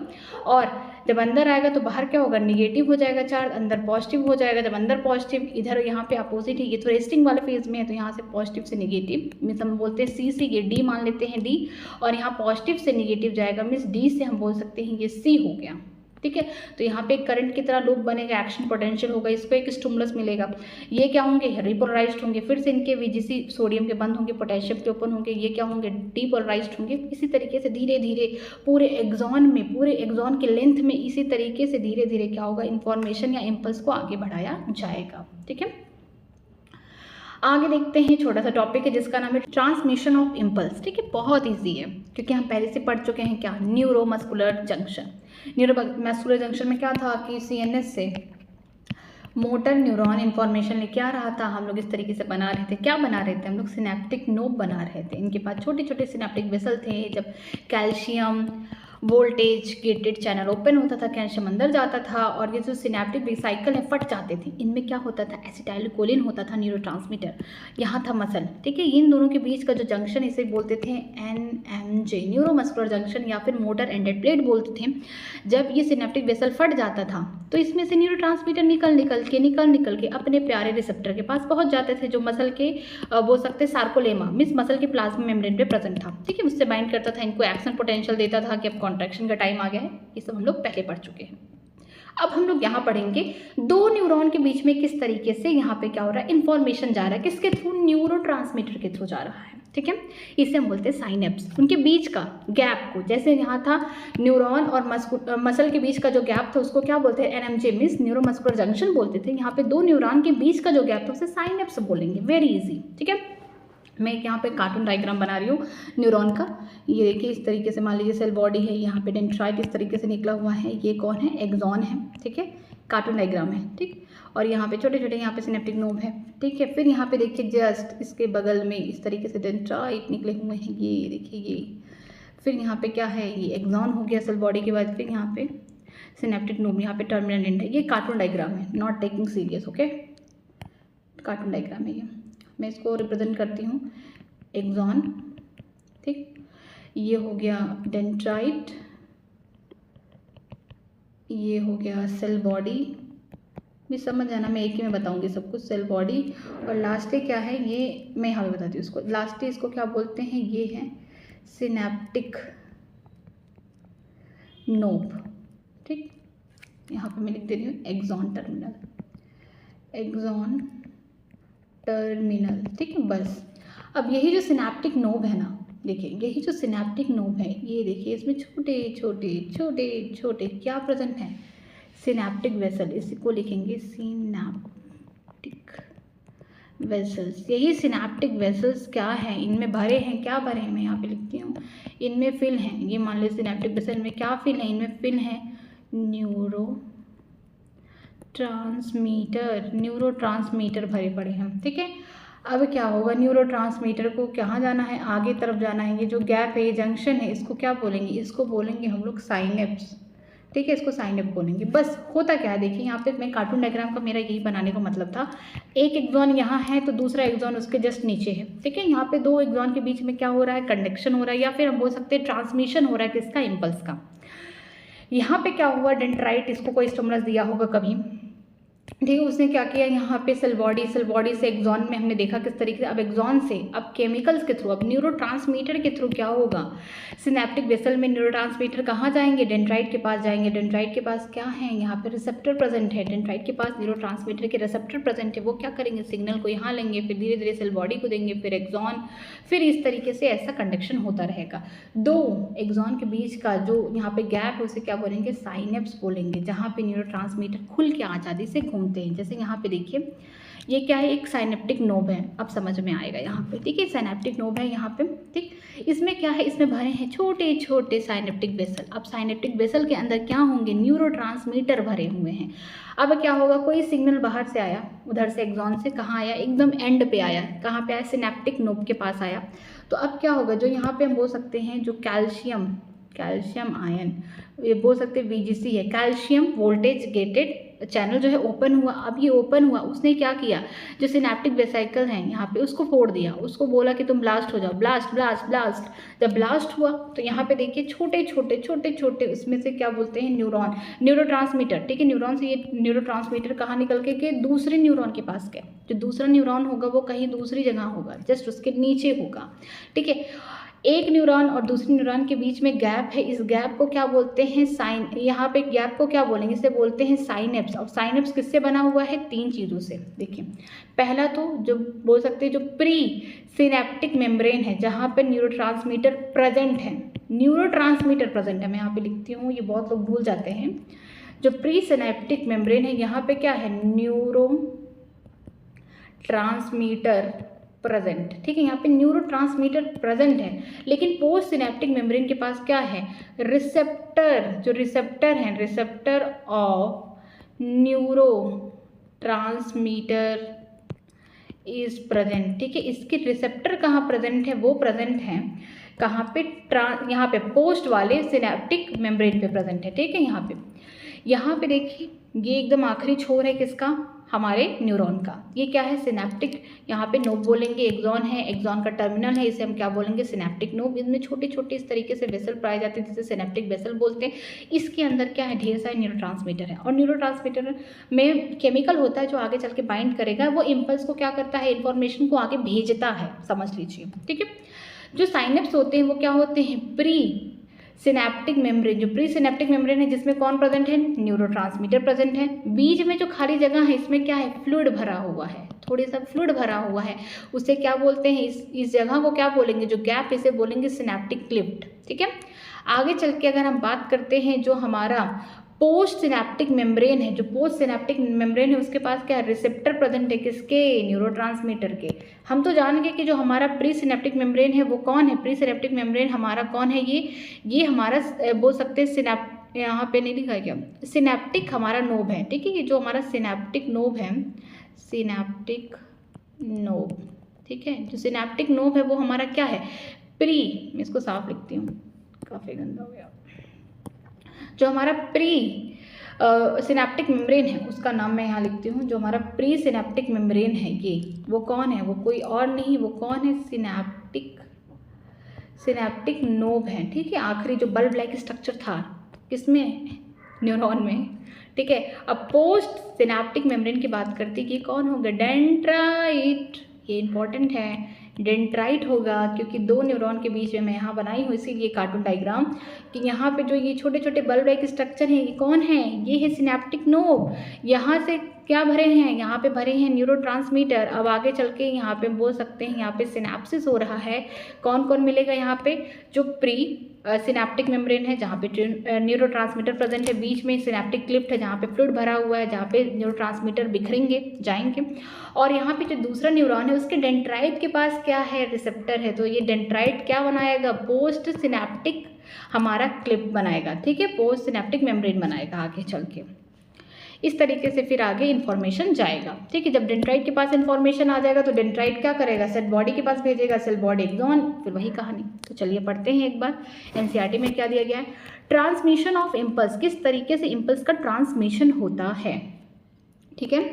और जब अंदर आएगा तो बाहर क्या होगा, निगेटिव हो जाएगा चार्ज, अंदर पॉजिटिव हो जाएगा। जब अंदर पॉजिटिव, इधर यहाँ पे अपोजिट है, ये तो रेस्टिंग वाले फेज में है, तो यहाँ से पॉजिटिव से निगेटिव, मीन्स हम बोलते हैं सी से ये डी मान लेते हैं डी, और यहाँ पॉजिटिव से निगेटिव जाएगा, मीन्स डी से हम बोल सकते हैं ये सी हो गया। ठीक है, तो यहाँ पे करंट की तरह लूप बनेगा, एक्शन पोटेंशियल होगा, इसको एक स्टिमुलस मिलेगा। ये क्या होंगे, रिपोलराइज्ड होंगे, फिर से इनके VGC सोडियम के बंद होंगे, पोटेशियम के ओपन होंगे, ये क्या होंगे, डीपोलराइज्ड होंगे। इसी तरीके से धीरे धीरे पूरे एग्जॉन के लेंथ में इसी तरीके से धीरे धीरे क्या होगा, इंफॉर्मेशन या इम्पल्स को आगे बढ़ाया जाएगा। ठीक है, आगे देखते हैं, छोटा सा टॉपिक है जिसका नाम है ट्रांसमिशन ऑफ इम्पल्स। ठीक है, बहुत इजी है क्योंकि हम पहले से पढ़ चुके हैं क्या, न्यूरोमस्कुलर जंक्शन। न्यूरोमस्कुलर जंक्शन में क्या था कि CNS से मोटर न्यूरॉन इन्फॉर्मेशन लेके आ रहा था। हम लोग इस तरीके से बना रहे थे, क्या बना रहे थे हम लोग, सिनेप्टिक नोब बना रहे थे। इनके पास छोटे छोटे सिनेप्टिक वेसल थे। जब calcium voltage gated channel open होता था, कैल्शियम अंदर जाता था, और ये जो सिनेप्टिक वेसाइकल है फट जाते थे। इनमें क्या होता था, एसिटाइलकोलिन होता था न्यूरोट्रांसमीटर, यहाँ था मसल। ठीक है, इन दोनों के बीच का जो जंक्शन, इसे बोलते थे NMJ, न्यूरोमस्कुलर जंक्शन, या फिर मोटर एंडेड प्लेट बोलते थे। जब ये सिनेप्टिक वेसल फट जाता था तो इसमें से न्यूरोट्रांसमीटर निकल के अपने प्यारे रिसेप्टर के पास पहुंच जाते थे, जो मसल के बोल सकते सार्कोलेमा, मीन्स मसल के प्लाज्मा मेम्ब्रेन पे प्रेजेंट था। ठीक है, उससे बाइंड करता था, इनको एक्शन पोटेंशियल देता था कि अब कॉन्ट्रैक्शन का टाइम आ गया है। ये सब हम लोग पहले पढ़ चुके हैं। अब हम लोग यहाँ पढ़ेंगे दो न्यूरॉन के बीच में किस तरीके से यहाँ पे क्या हो रहा है, इन्फॉर्मेशन जा रहा है, किसके थ्रू, न्यूरोट्रांसमीटर के थ्रू जा रहा है। ठीक है, इसे हम बोलते हैं साइनेप्स। उनके बीच का गैप को, जैसे यहाँ था न्यूरॉन और मसल के बीच का जो गैप था उसको क्या बोलते हैं, NMJ, मीन्स न्यूरोमस्कुलर जंक्शन बोलते थे। यहाँ पे दो न्यूरॉन के बीच का जो गैप था उसे साइनेप्स बोलेंगे। Very easy. ठीक है, मैं एक यहाँ पे कार्टून डायग्राम बना रही हूँ न्यूरॉन का। ये देखिए, इस तरीके से मान लीजिए सेल बॉडी है, यहाँ पे डेंड्राइट इस तरीके से निकला हुआ है, ये कौन है, एक्सॉन है। ठीक है, कार्टून डायग्राम है। ठीक, और यहाँ पे छोटे छोटे यहाँ पे सिनेप्टिक नोब है। ठीक है, फिर यहाँ पे देखिए जस्ट इसके बगल में इस तरीके से डेंड्राइट निकले हुए हैं, ये देखिए ये। फिर यहाँ पे क्या है, ये एक्सॉन हो गया सेल बॉडी के बाद। फिर यहाँ पे सिनेप्टिक नोब, यहाँ पे टर्मिनल एंड है। ये कार्टून डायग्राम है, not taking serious. Okay, cartoon diagram है ये। मैं इसको रिप्रेजेंट करती हूँ एक्सॉन। ठीक, ये हो गया डेंड्राइट, ये हो गया सेल बॉडी। भी समझ जाना, मैं एक ही में बताऊंगी सब कुछ, सेल बॉडी। और लास्ट क्या है, ये मैं यहाँ पे बताती हूँ इसको। लास्ट इसको क्या बोलते हैं, ये है सिनेप्टिक नोब। ठीक, यहाँ पे मैं लिख दे रही हूँ एक्सॉन टर्मिनल, एक्सॉन टर्मिनल। ठीक है, बस। अब यही जो सिनेप्टिक नोब है ना, देखिए यही जो सिनेप्टिक नोब है, ये देखिए इसमें छोटे छोटे छोटे छोटे क्या प्रेजेंट हैं, सिनेप्टिक वेसल। इसी को लिखेंगे सिनेप्टिक वेसल्स। यही सिनेप्टिक वेसल्स क्या है, इनमें भरे हैं, क्या भरे हैं, मैं यहाँ पे लिखती हूँ, इनमें फिल हैं। ये मान लीजिए सिनेप्टिक वेसल में क्या फिल है, इनमें फिल है न्यूरोट्रांसमीटर भरे पड़े हैं। ठीक है, अब क्या होगा, न्यूरोट्रांसमीटर को कहाँ जाना है, आगे तरफ जाना है। ये जो गैप है, ये जंक्शन है, इसको क्या बोलेंगे, इसको बोलेंगे हम लोग साइनेप्स। ठीक है, इसको साइनेप्स बोलेंगे। बस होता क्या है, देखिए यहाँ पे मैं कार्टून डायग्राम का मेरा यही बनाने का मतलब था। एक एक्सॉन यहाँ है तो दूसरा एक्सॉन उसके जस्ट नीचे है। ठीक है, यहाँ पे दो एक्सॉन के बीच में क्या हो रहा है, कंडक्शन हो रहा है, या फिर हम बोल सकते हैं ट्रांसमिशन हो रहा है, किसका, इम्पल्स का। यहाँ पे क्या हुआ, डेंड्राइट, इसको कोई स्टिमुलस दिया होगा कभी, ठीक है, उसने क्या किया, यहाँ पे सेल बॉडी से एक्सॉन में हमने देखा किस तरीके से, अब एक्सॉन से अब केमिकल्स के थ्रू, अब न्यूरोट्रांसमीटर के थ्रू क्या होगा, सिनेप्टिक वेसल में न्यूरोट्रांसमीटर कहाँ जाएंगे, डेंड्राइट के पास जाएंगे। डेंड्राइट के पास क्या है, यहाँ पे रिसेप्टर प्रेजेंट है, डेंड्राइट के पास न्यूरोट्रांसमीटर के रिसेप्टर प्रेजेंट है, वो क्या करेंगे, सिग्नल को यहाँ लेंगे, फिर धीरे धीरे सेल बॉडी को देंगे, फिर एक्सॉन, फिर इस तरीके से ऐसा कंडक्शन होता रहेगा। दो एक्सॉन के बीच का जो यहाँ पे गैप है उसे क्या बोलेंगे, साइनेप्स बोलेंगे, जहाँ पे न्यूरोट्रांसमीटर खुल के आज़ादी से घूमते हैं। जैसे यहाँ पे देखिए ये क्या है, एक साइनेप्टिक नोब है, अब समझ में आएगा यहाँ पे, ठीक है, साइनेप्टिक नोब है यहाँ पे, ठीक। इसमें क्या है, इसमें भरे हैं छोटे छोटे साइनेप्टिक वेसल। अब साइनेप्टिक वेसल के अंदर क्या होंगे, न्यूरोट्रांसमीटर भरे हुए हैं। अब क्या होगा, कोई सिग्नल बाहर से आया, उधर से एक्सॉन से, कहाँ आया, एकदम एंड पे आया, कहाँ पे आया, सिनेप्टिक नोब के पास आया। तो अब क्या होगा, जो यहाँ पे हम बोल सकते हैं जो कैल्शियम आयन, ये बोल सकते हैं VGC है, कैल्शियम वोल्टेज गेटेड चैनल जो है ओपन हुआ। अब ये ओपन हुआ, उसने क्या किया, जो सिनेप्टिक वेसिकल हैं यहाँ पे उसको फोड़ दिया, उसको बोला कि तुम ब्लास्ट हो जाओ, ब्लास्ट ब्लास्ट ब्लास्ट। जब ब्लास्ट हुआ तो यहाँ पे देखिए छोटे छोटे इसमें से क्या बोलते हैं, न्यूरॉन, न्यूरोट्रांसमीटर, ठीक है, न्यूरॉन से ये न्यूरोट्रांसमीटर कहाँ निकल के दूसरे न्यूरॉन के पास गए। जो दूसरा न्यूरॉन होगा वो कहीं दूसरी जगह होगा, जस्ट उसके नीचे होगा, ठीक है। एक न्यूरॉन और दूसरे न्यूरॉन के बीच में गैप है, इस गैप को क्या बोलते हैं, यहाँ पे गैप को क्या बोलेंगे, इसे बोलते हैं साइनेप्स। और साइनेप्स किससे बना हुआ है, 3 चीज़ों से। देखिए पहला तो जो बोल सकते हैं जो प्री सिनेप्टिक मेम्ब्रेन है, जहाँ पे न्यूरोट्रांसमीटर प्रेजेंट है, मैं यहाँ पे लिखती हूँ, ये बहुत लोग भूल जाते हैं। जो प्री सिनेप्टिक मेम्ब्रेन है यहाँ पे क्या है, न्यूरो ट्रांसमीटर प्रेजेंट, ठीक है, यहाँ पे न्यूरोट्रांसमीटर प्रेजेंट है। लेकिन पोस्ट सिनेप्टिक मेम्ब्रेन के पास क्या है, रिसेप्टर, जो रिसेप्टर है, receptor of neuro transmitter is present, ठीक है। इसके रिसेप्टर कहाँ प्रेजेंट है, वो प्रेजेंट है कहाँ पे, यहाँ पे पोस्ट वाले सिनेप्टिक मेम्ब्रेन पे प्रेजेंट है, ठीक है। यहाँ पे देखिए ये एकदम आखिरी छोर है किसका, हमारे न्यूरॉन का। ये क्या है, सिनेप्टिक, यहाँ पे नोब बोलेंगे, एक्सॉन है, एक्सॉन का टर्मिनल है, इसे हम क्या बोलेंगे, सिनेप्टिक नोब। इसमें छोटे छोटे इस तरीके से वेसल पाए जाते हैं जिसे सिनेप्टिक वेसल बोलते हैं। इसके अंदर क्या है, ढेर सारे न्यूरोट्रांसमीटर है, और न्यूरोट्रांसमीटर में केमिकल होता है जो आगे चल के बाइंड करेगा, वो इम्पल्स को क्या करता है, इन्फॉर्मेशन को आगे भेजता है, समझ लीजिए, ठीक है। जो साइनेप्स होते हैं वो क्या होते हैं, प्री सिनेप्टिक मेम्ब्रेन, जो प्री सिनेप्टिक मेम्ब्रेन है जिसमें कौन प्रेजेंट है, न्यूरोट्रांसमीटर प्रेजेंट है। बीच में जो खाली जगह है इसमें क्या है, फ्लूइड भरा हुआ है, थोड़ी सा फ्लूइड भरा हुआ है, उसे क्या बोलते हैं, इस जगह को क्या बोलेंगे, जो गैप, इसे बोलेंगे सिनेप्टिक क्लिफ्ट, ठीक है। आगे चल के अगर हम बात करते हैं जो हमारा पोस्ट सिनेप्टिक मेम्ब्रेन है, जो पोस्ट सिनेप्टिक मेम्ब्रेन है उसके पास क्या है, रिसेप्टर प्रेजेंट है, किसके, न्यूरोट्रांसमीटर के। हम तो जान गए कि जो हमारा प्री सिनेप्टिक मेम्ब्रेन है वो कौन है, प्री सिनेप्टिक मेम्ब्रेन हमारा कौन है, ये हमारा बोल सकते हैं यहाँ पे नहीं लिखा है क्या, सिनेप्टिक हमारा नोब है, ठीक है। ये जो हमारा सिनेप्टिक नोब है, सिनेप्टिक नोब, ठीक है, जो सिनेप्टिक नोब है वो हमारा क्या है, प्री, मैं इसको साफ लिखती हूँ, काफ़ी गंदा हो गया। जो हमारा प्री सिनेप्टिक मेम्ब्रेन है उसका नाम मैं यहाँ लिखती हूँ, जो हमारा प्री सिनेप्टिक मेम्ब्रेन है ये, वो कौन है, वो कोई और नहीं, वो कौन है, सिनेप्टिक नोब है, ठीक है। आखिरी जो बल्ब लाइक स्ट्रक्चर था किसमें, न्यूरॉन में, ठीक है। अब पोस्ट सिनेप्टिक मेम्ब्रेन की बात करती कि कौन होगा, डेंड्राइट, ये इंपॉर्टेंट है, डेंड्राइट होगा, क्योंकि 2 न्यूरॉन के बीच में मैं यहाँ बनाई हूँ इसीलिए कार्टून डायग्राम, कि यहाँ पे जो ये छोटे छोटे बल्ब लाइक स्ट्रक्चर हैं ये कौन है, ये है सिनेप्टिक नोब। यहाँ से क्या भरे हैं, यहाँ पे भरे हैं न्यूरोट्रांसमीटर। अब आगे चल के यहाँ पे बोल सकते हैं यहाँ पे सिनेप्सिस हो रहा है, कौन कौन मिलेगा यहाँ पे, जो प्री सिनेप्टिक मेम्ब्रेन है जहाँ पे न्यूरोट्रांसमीटर प्रेजेंट है, बीच में सिनेप्टिक क्लिफ्ट है जहाँ पे फ्लूइड भरा हुआ है, जहाँ पे न्यूरोट्रांसमीटर बिखरेंगे जाएंगे, और यहाँ पे जो दूसरा न्यूरॉन है उसके डेंड्राइट के पास क्या है, रिसेप्टर है। तो ये डेंड्राइट क्या बनाएगा, पोस्ट सिनेप्टिक हमारा क्लिफ्ट बनाएगा, ठीक है, पोस्ट सिनेप्टिक मेम्ब्रेन बनाएगा आगे चल के। इस तरीके से फिर आगे इन्फॉर्मेशन जाएगा, ठीक है। जब डेंड्राइट के पास इन्फॉर्मेशन आ जाएगा तो डेंड्राइट क्या करेगा, सेल बॉडी के पास भेजेगा, सेल बॉडी एक्सॉन, फिर वही कहानी। तो चलिए पढ़ते हैं एक बार, एनसीईआरटी में क्या दिया गया है, ट्रांसमिशन ऑफ इम्पल्स, किस तरीके से इम्पल्स का ट्रांसमिशन होता है, ठीक है।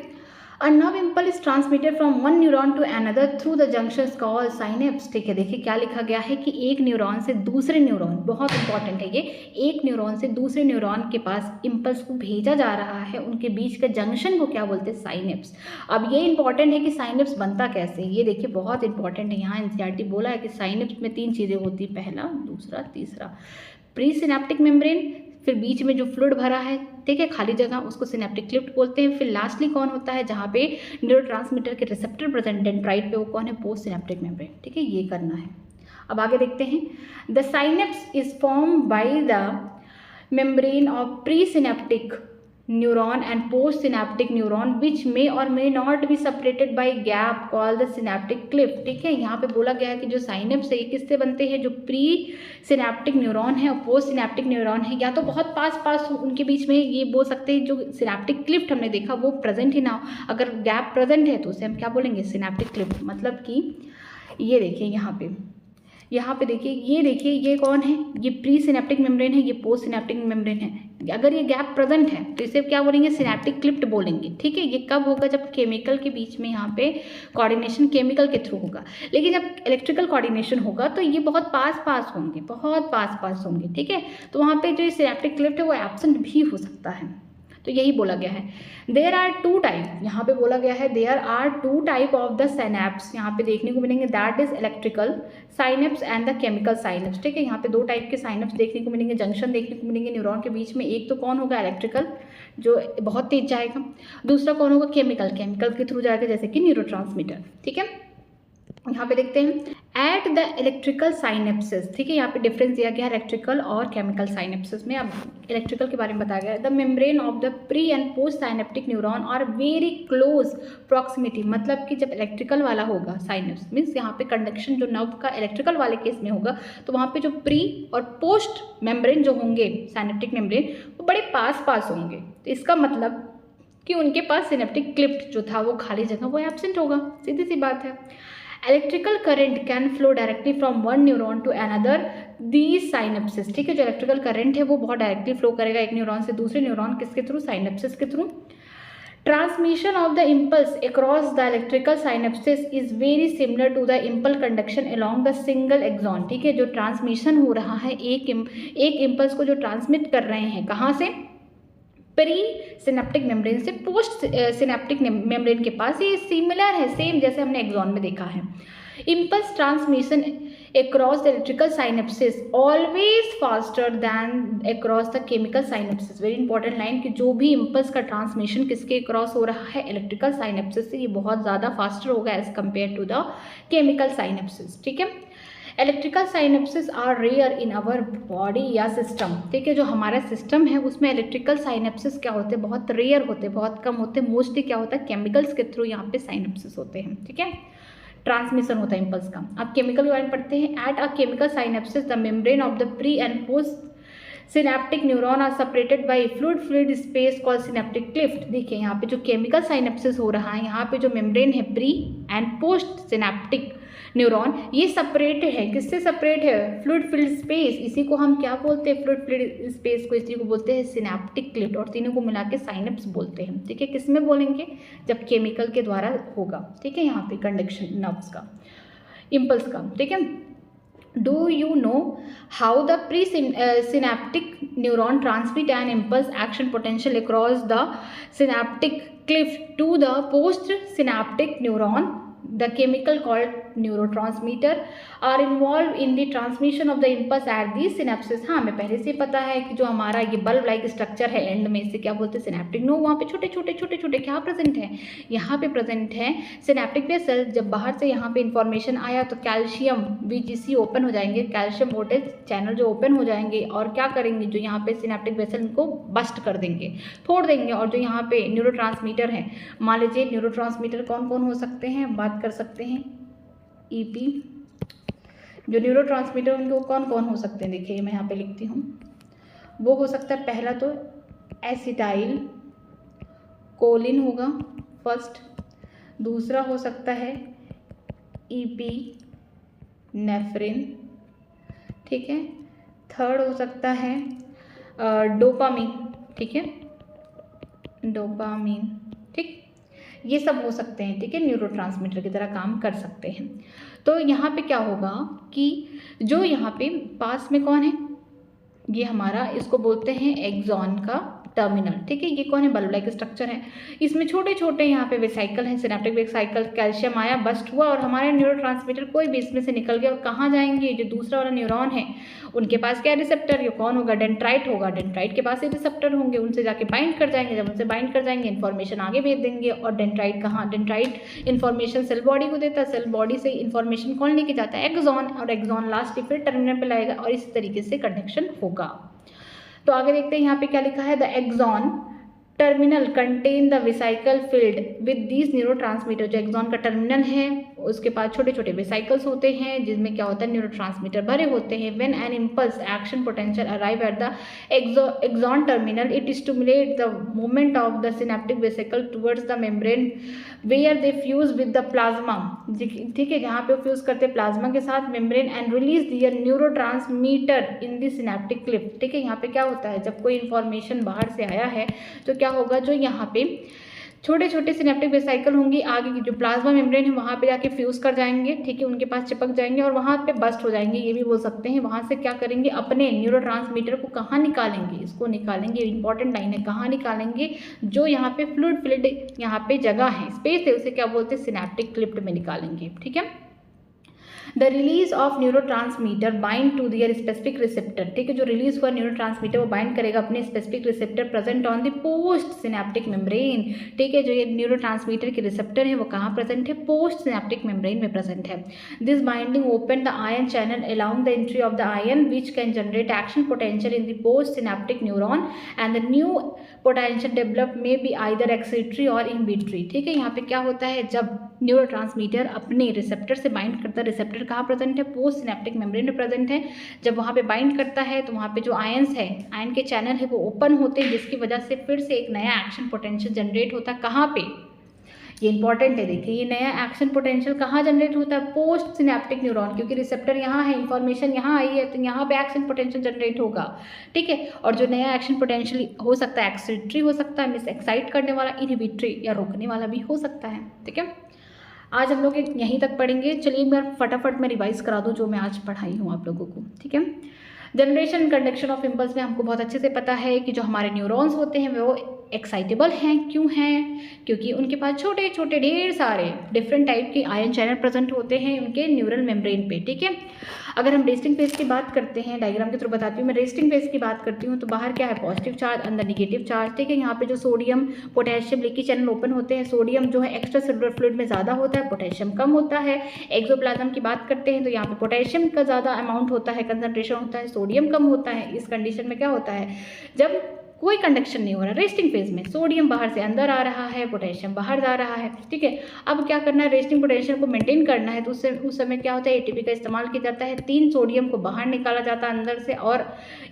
A nerve impulse is transmitted from one neuron to another through the junctions called synapse। ठीक है, देखिए क्या लिखा गया है कि एक न्यूरॉन से दूसरे न्यूरॉन, बहुत इंपॉर्टेंट है ये, एक न्यूरॉन से दूसरे न्यूरॉन के पास इम्पल्स को भेजा जा रहा है, उनके बीच के जंक्शन को क्या बोलते हैं, साइनेप्स। अब ये इंपॉर्टेंट है कि साइनेप्स बनता कैसे, ये देखिए बहुत इंपॉर्टेंट है। यहाँ एनसीईआरटी बोला है कि साइनेप्स में 3 चीज़ें होती, पहला, दूसरा, तीसरा। प्री सिनेप्टिक मेम्ब्रेन, फिर बीच में जो फ्लूइड भरा है, ठीक है, खाली जगह, उसको सिनेप्टिक क्लिफ्ट बोलते हैं। फिर लास्टली कौन होता है, जहाँ पे न्यूरोट्रांसमीटर के रिसेप्टर प्रेजेंट डेंड्राइट पे, वो कौन है, पोस्ट सिनेप्टिक मेम्ब्रेन। ठीक है, ये करना है। अब आगे देखते हैं। The synapse is form by the membrane of pre synaptic neuron and post synaptic neuron which may or may not be separated by gap called the synaptic cleft. ठीक है, यहाँ पे बोला गया है कि जो साइनेप्स है ये किससे बनते हैं, जो प्री सिनेप्टिक न्यूरॉन है और पोस्ट सिनेप्टिक न्यूरॉन है, या तो बहुत पास हो उनके बीच में, ये बोल सकते हैं जो सिनेप्टिक क्लिफ्ट हमने देखा वो प्रेजेंट ही ना हो, अगर गैप प्रेजेंट है तो उसे हम क्या बोलेंगे, सिनेप्टिक क्लिफ्ट। मतलब कि ये देखिए यहाँ पे देखिए, ये देखिए ये कौन है, ये प्री सिनेप्टिक मेम्ब्रेन है, ये पोस्ट सिनेप्टिक मेम्ब्रेन है। अगर ये गैप प्रेजेंट है तो इसे क्या बोलेंगे, सिनेप्टिक क्लिफ्ट बोलेंगे। ठीक है, ये कब होगा, जब केमिकल के बीच में यहाँ पे कोऑर्डिनेशन केमिकल के थ्रू होगा। लेकिन जब इलेक्ट्रिकल कोऑर्डिनेशन होगा तो ये बहुत पास होंगे, बहुत पास होंगे। ठीक है, तो वहाँ पे जो सिनेप्टिक क्लिफ्ट है वो एब्सेंट भी हो सकता है। तो यही बोला गया है। देयर आर 2 टाइप, यहाँ पे बोला गया है there are 2 type of the synapse, यहाँ पे देखने को मिलेंगे, that is electrical synapse and the chemical synapse. ठीक है, यहाँ पे 2 टाइप के साइनेप्स देखने को मिलेंगे, जंक्शन देखने को मिलेंगे न्यूरॉन के बीच में। एक तो कौन होगा, इलेक्ट्रिकल, जो बहुत तेज जाएगा। दूसरा कौन होगा, केमिकल के थ्रू जाएगा, जैसे कि न्यूरोट्रांसमीटर। ठीक है, यहाँ पे देखते हैं एट द इलेक्ट्रिकल साइनेप्सिस। ठीक है, यहाँ पे डिफरेंस दिया गया है इलेक्ट्रिकल और केमिकल साइनेप्सिस में। अब इलेक्ट्रिकल के बारे में बताया गया है, the membrane of the pre and post synaptic neuron are very close proximity. मतलब कि जब इलेक्ट्रिकल वाला होगा साइनेप्स, मीन्स यहाँ पे कंडक्शन जो नर्व का इलेक्ट्रिकल वाले केस में होगा, तो वहाँ पे जो प्री और पोस्ट मेम्ब्रेन जो होंगे साइनेप्टिक मेम्ब्रेन, वो बड़े पास होंगे। तो इसका मतलब कि उनके पास सिनेप्टिक क्लिफ्ट जो था वो खाली जगह वो एब्सेंट होगा, सीधी सी बात है। Electrical current can flow directly from one neuron to another these synapses. ठीक है, जो इलेक्ट्रिकल करंट है वो बहुत डायरेक्टली फ्लो करेगा एक न्यूरॉन से दूसरे न्यूरॉन, किसके थ्रू, साइनेप्सिस के through. Transmission of the impulse across the electrical synapses is very similar to the impulse conduction along the single axon. ठीक है, जो ट्रांसमिशन हो रहा है एक इम्पल्स को जो ट्रांसमिट कर रहे हैं, कहाँ से, प्री सिनेप्टिक मेम्ब्रेन से पोस्ट सिनेप्टिक मेम्ब्रेन के पास, ये सिमिलर है, सेम जैसे हमने एक्सॉन में देखा है। Impulse transmission across the electrical synapses always faster than across the chemical synapses। Very important line कि जो भी इम्पल्स का ट्रांसमिशन किसके क्रॉस हो रहा है, इलेक्ट्रिकल साइनेप्सिस से, ये बहुत ज़्यादा फास्टर होगा as compare to the chemical synapses. ठीक है, electrical synapses are rare in our body या सिस्टम। ठीक है, जो हमारा सिस्टम है उसमें इलेक्ट्रिकल साइनेप्सिस क्या होते हैं, बहुत रेयर होते हैं, बहुत कम होते हैं। मोस्टली क्या होता है, केमिकल्स के थ्रू यहाँ पे साइनेप्सिस होते हैं। ठीक है, ट्रांसमिशन होता है इम्पल्स का। अब केमिकल के बारे में पढ़ते हैं। At a chemical synapsis the membrane of the pre and post synaptic neuron are separated by fluid space called synaptic cleft. देखिए यहाँ पे जो केमिकल साइनेप्सिस हो रहा है, यहाँ पे जो मेम्ब्रेन है pre and post synaptic neuron, ये सेपरेट है, किससे सेपरेट है, फ्लूइड फिल्ड स्पेस। इसी को हम क्या बोलते हैं, फ्लूइड फिल्ड स्पेस को इसी को बोलते हैं सिनेप्टिक क्लिफ्ट, और तीनों को मिला के साइनेप्स बोलते हैं। ठीक है, किस में बोलेंगे, जब केमिकल के द्वारा होगा। ठीक है, यहाँ पे कंडक्शन नर्व्स का, इम्पल्स का। ठीक है, do you know how the pre synaptic neuron transmit an impulse action potential across the synaptic cleft to the post synaptic neuron. The chemical called neurotransmitter are involved in the transmission of the impulse at the synapses। हाँ, हमें पहले से पता है कि जो हमारा ये बल्ब लाइक स्ट्रक्चर है एंड में, इसे क्या बोलते हैं, सिनेप्टिक नोड। वहाँ पे छोटे छोटे क्या प्रेजेंट है, यहाँ पे प्रेजेंट है सिनेप्टिक वेसल। जब बाहर से यहाँ पे इंफॉर्मेशन आया तो कैल्शियम VGC ओपन हो जाएंगे, कैल्शियम वोल्टेज चैनल जो ओपन हो जाएंगे, और क्या करेंगे, जो यहाँ पे सिनेप्टिक वेसल को बस्ट कर देंगे, फोड़ देंगे। और जो यहाँ पे न्यूरोट्रांसमीटर है, मान लीजिए न्यूरोट्रांसमीटर कौन कौन हो सकते हैं, बात कर सकते हैं EP, जो न्यूरोट्रांसमीटर उनको कौन कौन हो सकते हैं, देखिए मैं यहाँ पे लिखती हूँ। वो हो सकता है, पहला तो एसिटाइल कोलिन होगा फर्स्ट, दूसरा हो सकता है EP नेफ्रिन। ठीक है, थर्ड हो सकता है डोपामीन। ठीक है, डोपामीन। ठीक, ये सब हो सकते हैं, ठीक है, न्यूरोट्रांसमीटर की तरह काम कर सकते हैं। तो यहाँ पे क्या होगा कि जो यहाँ पे पास में कौन है, ये हमारा इसको बोलते हैं एक्सॉन का टर्मिनल, ठीक है। ये कौन है, बल्ब लाइक स्ट्रक्चर है, इसमें छोटे छोटे यहाँ पे वेसाइकल हैं, सिनेप्टिक वेसाइकल, कैल्शियम आया, बस्ट हुआ और हमारे न्यूरोट्रांसमीटर कोई भी इसमें से निकल गया और कहाँ जाएंगे, जो दूसरा वाला न्यूरॉन है उनके पास क्या रिसेप्टर, ये कौन होगा, डेंड्राइट होगा, डेंड्राइट के पास ही रिसेप्टर होंगे, उनसे जाके बाइंड कर जाएंगे, जब उनसे बाइंड कर जाएंगे इन्फॉर्मेशन आगे भेज देंगे। और डेंड्राइट कहाँ, डेंड्राइट इन्फॉर्मेशन सेल बॉडी को देता है, सेल बॉडी से इन्फॉर्मेशन कौन लेके जाता है, एक्सॉन, और एक्सॉन लास्ट फिर टर्मिनल पे लाएगा और इस तरीके से कनेक्शन होगा। तो आगे देखते हैं यहाँ पे क्या लिखा है, the axon terminal contain the vesicle filled with these neurotransmitter. जो एक्सॉन का टर्मिनल है उसके पास छोटे छोटे वेसाइकल्स होते हैं जिसमें क्या होता है, न्यूरोट्रांसमीटर भरे होते हैं। When an impulse action potential arrive at the axon terminal it stimulate the movement of the synaptic vesicle towards the membrane where they fuse with the plasma, ठीक है, जहाँ पे फ्यूज करते हैं प्लाज्मा के साथ membrane and release their neurotransmitter in the synaptic cleft, ठीक है। यहाँ पे क्या होता है, जब कोई इन्फॉर्मेशन बाहर से आया है तो क्या होगा, जो यहाँ पे छोटे छोटे सिनेप्टिक वेसाइकल होंगी, आगे की जो प्लाज्मा मेम्ब्रेन है वहाँ पे जाके फ्यूज कर जाएंगे, ठीक है, उनके पास चिपक जाएंगे और वहाँ पे बस्ट हो जाएंगे, ये भी बोल सकते हैं। वहाँ से क्या करेंगे, अपने न्यूरोट्रांसमीटर को कहाँ निकालेंगे, इसको निकालेंगे, इंपॉर्टेंट लाइन है, कहाँ निकालेंगे, जो यहाँ पे फ्लूइड फिल्ड यहाँ पे जगह है, स्पेस है, उसे क्या बोलते हैं, सिनेप्टिक क्लिप में निकालेंगे, ठीक है। The release of neurotransmitter bind to their specific receptor, ठीक है, जो रिलीज हुआ न्यूरोट्रांसमीटर वो बाइंड करेगा अपने specific receptor present on the post synaptic membrane, ठीक है। जो ये न्यूरोट्रांसमीटर के रिसेप्टर है वो कहाँ प्रेजेंट है, पोस्ट सिनेप्टिक मेम्ब्रेन में प्रेजेंट है। This binding open the ion channel allowing the entry of the ion which can generate action potential in the post synaptic neuron and the new potential develop may be either excitatory or inhibitory, ठीक है। यहाँ पे क्या होता है, जब न्यूरोट्रांसमीटर अपने रिसेप्टर से बाइंड करता है, रिसेप्टर कहाँ प्रेजेंट है, पोस्ट सिनेप्टिक मेम्ब्रेन में प्रेजेंट है, जब वहाँ पे बाइंड करता है तो वहाँ पे जो आयंस है, आयन के चैनल है वो ओपन होते हैं, जिसकी वजह से फिर से एक नया एक्शन पोटेंशियल जनरेट होता है, कहाँ पे, ये इंपॉर्टेंट है, देखिए ये नया एक्शन पोटेंशियल कहाँ जनरेट होता है, पोस्ट सिनेप्टिक न्यूरॉन, क्योंकि रिसेप्टर यहाँ है, इन्फॉर्मेशन यहाँ आई है तो यहाँ पे एक्शन पोटेंशियल जनरेट होगा, ठीक है। और जो नया एक्शन पोटेंशियल हो सकता है, एक्सिटरी हो सकता है, मिस एक्साइट करने वाला, इनहिबिटरी या रोकने वाला भी हो सकता है, ठीक है। आज हम लोग यहीं तक पढ़ेंगे, चलिए मैं फटाफट मैं रिवाइज करा दूँ जो मैं आज पढ़ाई हूँ आप लोगों को, ठीक है। जनरेशन कंडक्शन ऑफ इम्पल्स में हमको बहुत अच्छे से पता है कि जो हमारे न्यूरॉन्स होते हैं वो एक्साइटेबल हैं, क्यों हैं, क्योंकि उनके पास छोटे छोटे ढेर सारे डिफरेंट टाइप के आयन चैनल प्रेजेंट होते हैं उनके न्यूरल मेम्ब्रेन पे, ठीक है। अगर हम रेस्टिंग फेज की बात करते हैं, डायग्राम के थ्रू बताती हूँ मैं, रेस्टिंग फेज की बात करती हूँ तो बाहर क्या है, पॉजिटिव चार्ज, अंदर निगेटिव चार्ज, ठीक है। यहाँ पे जो सोडियम पोटेशियम लेकी चैनल ओपन होते हैं, सोडियम जो है एक्स्ट्रा सेलुलर फ्लूइड में ज़्यादा होता है, पोटेशियम कम होता है। एक्सोप्लाज्म की बात करते हैं तो यहाँ पे पोटेशियम का ज़्यादा अमाउंट होता है, कंसंट्रेशन होता है, सोडियम कम होता है। इस कंडीशन में क्या होता है, जब कोई कंडक्शन नहीं हो रहा रेस्टिंग फेज में, सोडियम बाहर से अंदर आ रहा है, पोटेशियम बाहर जा रहा है, ठीक है। अब क्या करना है, रेस्टिंग पोटेंशियल को मेंटेन करना है तो उस समय क्या होता है, एटीपी का इस्तेमाल किया जाता है, 3 सोडियम को बाहर निकाला जाता है अंदर से, और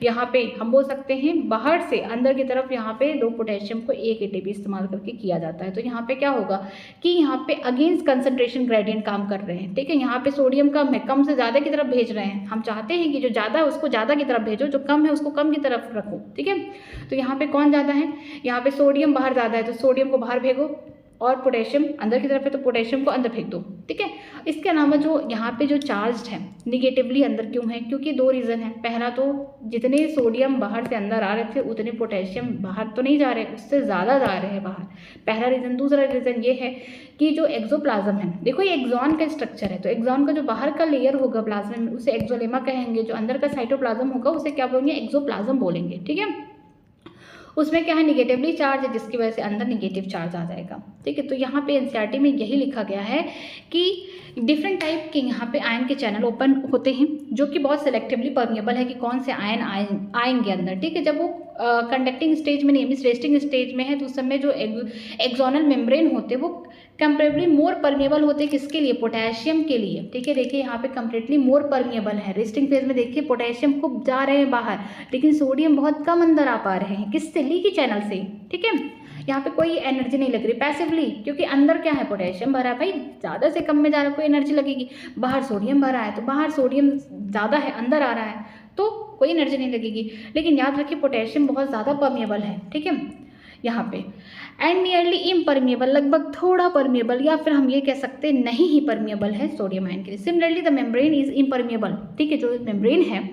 यहाँ पे हम बोल सकते हैं बाहर से अंदर की तरफ यहाँ पे 2 पोटेशियम को 1 एटीपी इस्तेमाल करके किया जाता है। तो यहाँ पे क्या होगा कि यहाँ पे अगेंस्ट कंसंट्रेशन ग्रेडियंट काम कर रहे हैं, ठीक है। यहाँ पे सोडियम कम है, कम से ज़्यादा की तरफ भेज रहे हैं, हम चाहते हैं कि जो ज़्यादा है उसको ज़्यादा की तरफ भेजो, जो कम है उसको कम की तरफ रखो, ठीक है। तो यहाँ पे कौन ज़्यादा है, यहाँ पे सोडियम बाहर ज़्यादा है तो सोडियम को बाहर भेजो, और पोटेशियम अंदर की तरफ है तो पोटेशियम को अंदर फेंक दो, ठीक है। इसके अलावा जो यहाँ पे जो चार्ज है निगेटिवली अंदर क्यों है, क्योंकि 2 रीज़न है। पहला तो जितने सोडियम बाहर से अंदर आ रहे थे उतने पोटेशियम बाहर तो नहीं जा रहे, उससे ज़्यादा जा रहे हैं बाहर, पहला रीज़न। दूसरा रीज़न ये है कि जो एक्सोप्लाज्म है, देखो ये एक्सॉन का स्ट्रक्चर है, तो एक्सॉन का जो बाहर का लेयर होगा प्लाज्मा में उसे एक्सोलेमा कहेंगे, जो अंदर का साइटोप्लाज्म होगा उसे क्या बोलेंगे, एक्सोप्लाज्म बोलेंगे, ठीक है। उसमें क्या है, निगेटिवली चार्ज है, जिसकी वजह से अंदर निगेटिव चार्ज आ जाएगा, ठीक है। तो यहाँ पे एनसीईआरटी में यही लिखा गया है कि डिफरेंट टाइप के यहाँ पे आयन के चैनल ओपन होते हैं जो कि बहुत सेलेक्टिवली परमिएबल है कि कौन से आयन आएंगे अंदर, ठीक है। जब वो कंडक्टिंग स्टेज में नहीं, मीन्स रेस्टिंग स्टेज में है तो उस समय जो एक्सोनल मेम्ब्रेन होते हैं वो कंपेरेबली मोर परमिएबल होते हैं, किसके लिए, पोटेशियम के लिए, ठीक है। देखिए यहाँ पे कंप्लीटली मोर परमिएबल है, रेस्टिंग फेज में देखिए पोटेशियम खूब जा रहे हैं बाहर, लेकिन सोडियम बहुत कम अंदर आ पा रहे हैं, किससे, लीकी चैनल से, ठीक है। यहाँ पे कोई एनर्जी नहीं लग रही पैसिवली, क्योंकि अंदर क्या है, पोटेशियम भरा है, भाई ज़्यादा से कम में जा रहा है कोई एनर्जी लगेगी, बाहर सोडियम भरा है तो बाहर सोडियम ज़्यादा है अंदर आ रहा है तो कोई एनर्जी नहीं लगेगी। लेकिन याद रखिए पोटेशियम बहुत ज़्यादा परमिएबल है, ठीक है। यहाँ पे, एंड नियरली इम्परमिएबल, लगभग थोड़ा परमिएबल, या फिर हम ये कह सकते हैं नहीं ही परमिएबल है सोडियम आयन के लिए। Similarly the membrane is impermeable, ठीक है, जो मेम्ब्रेन है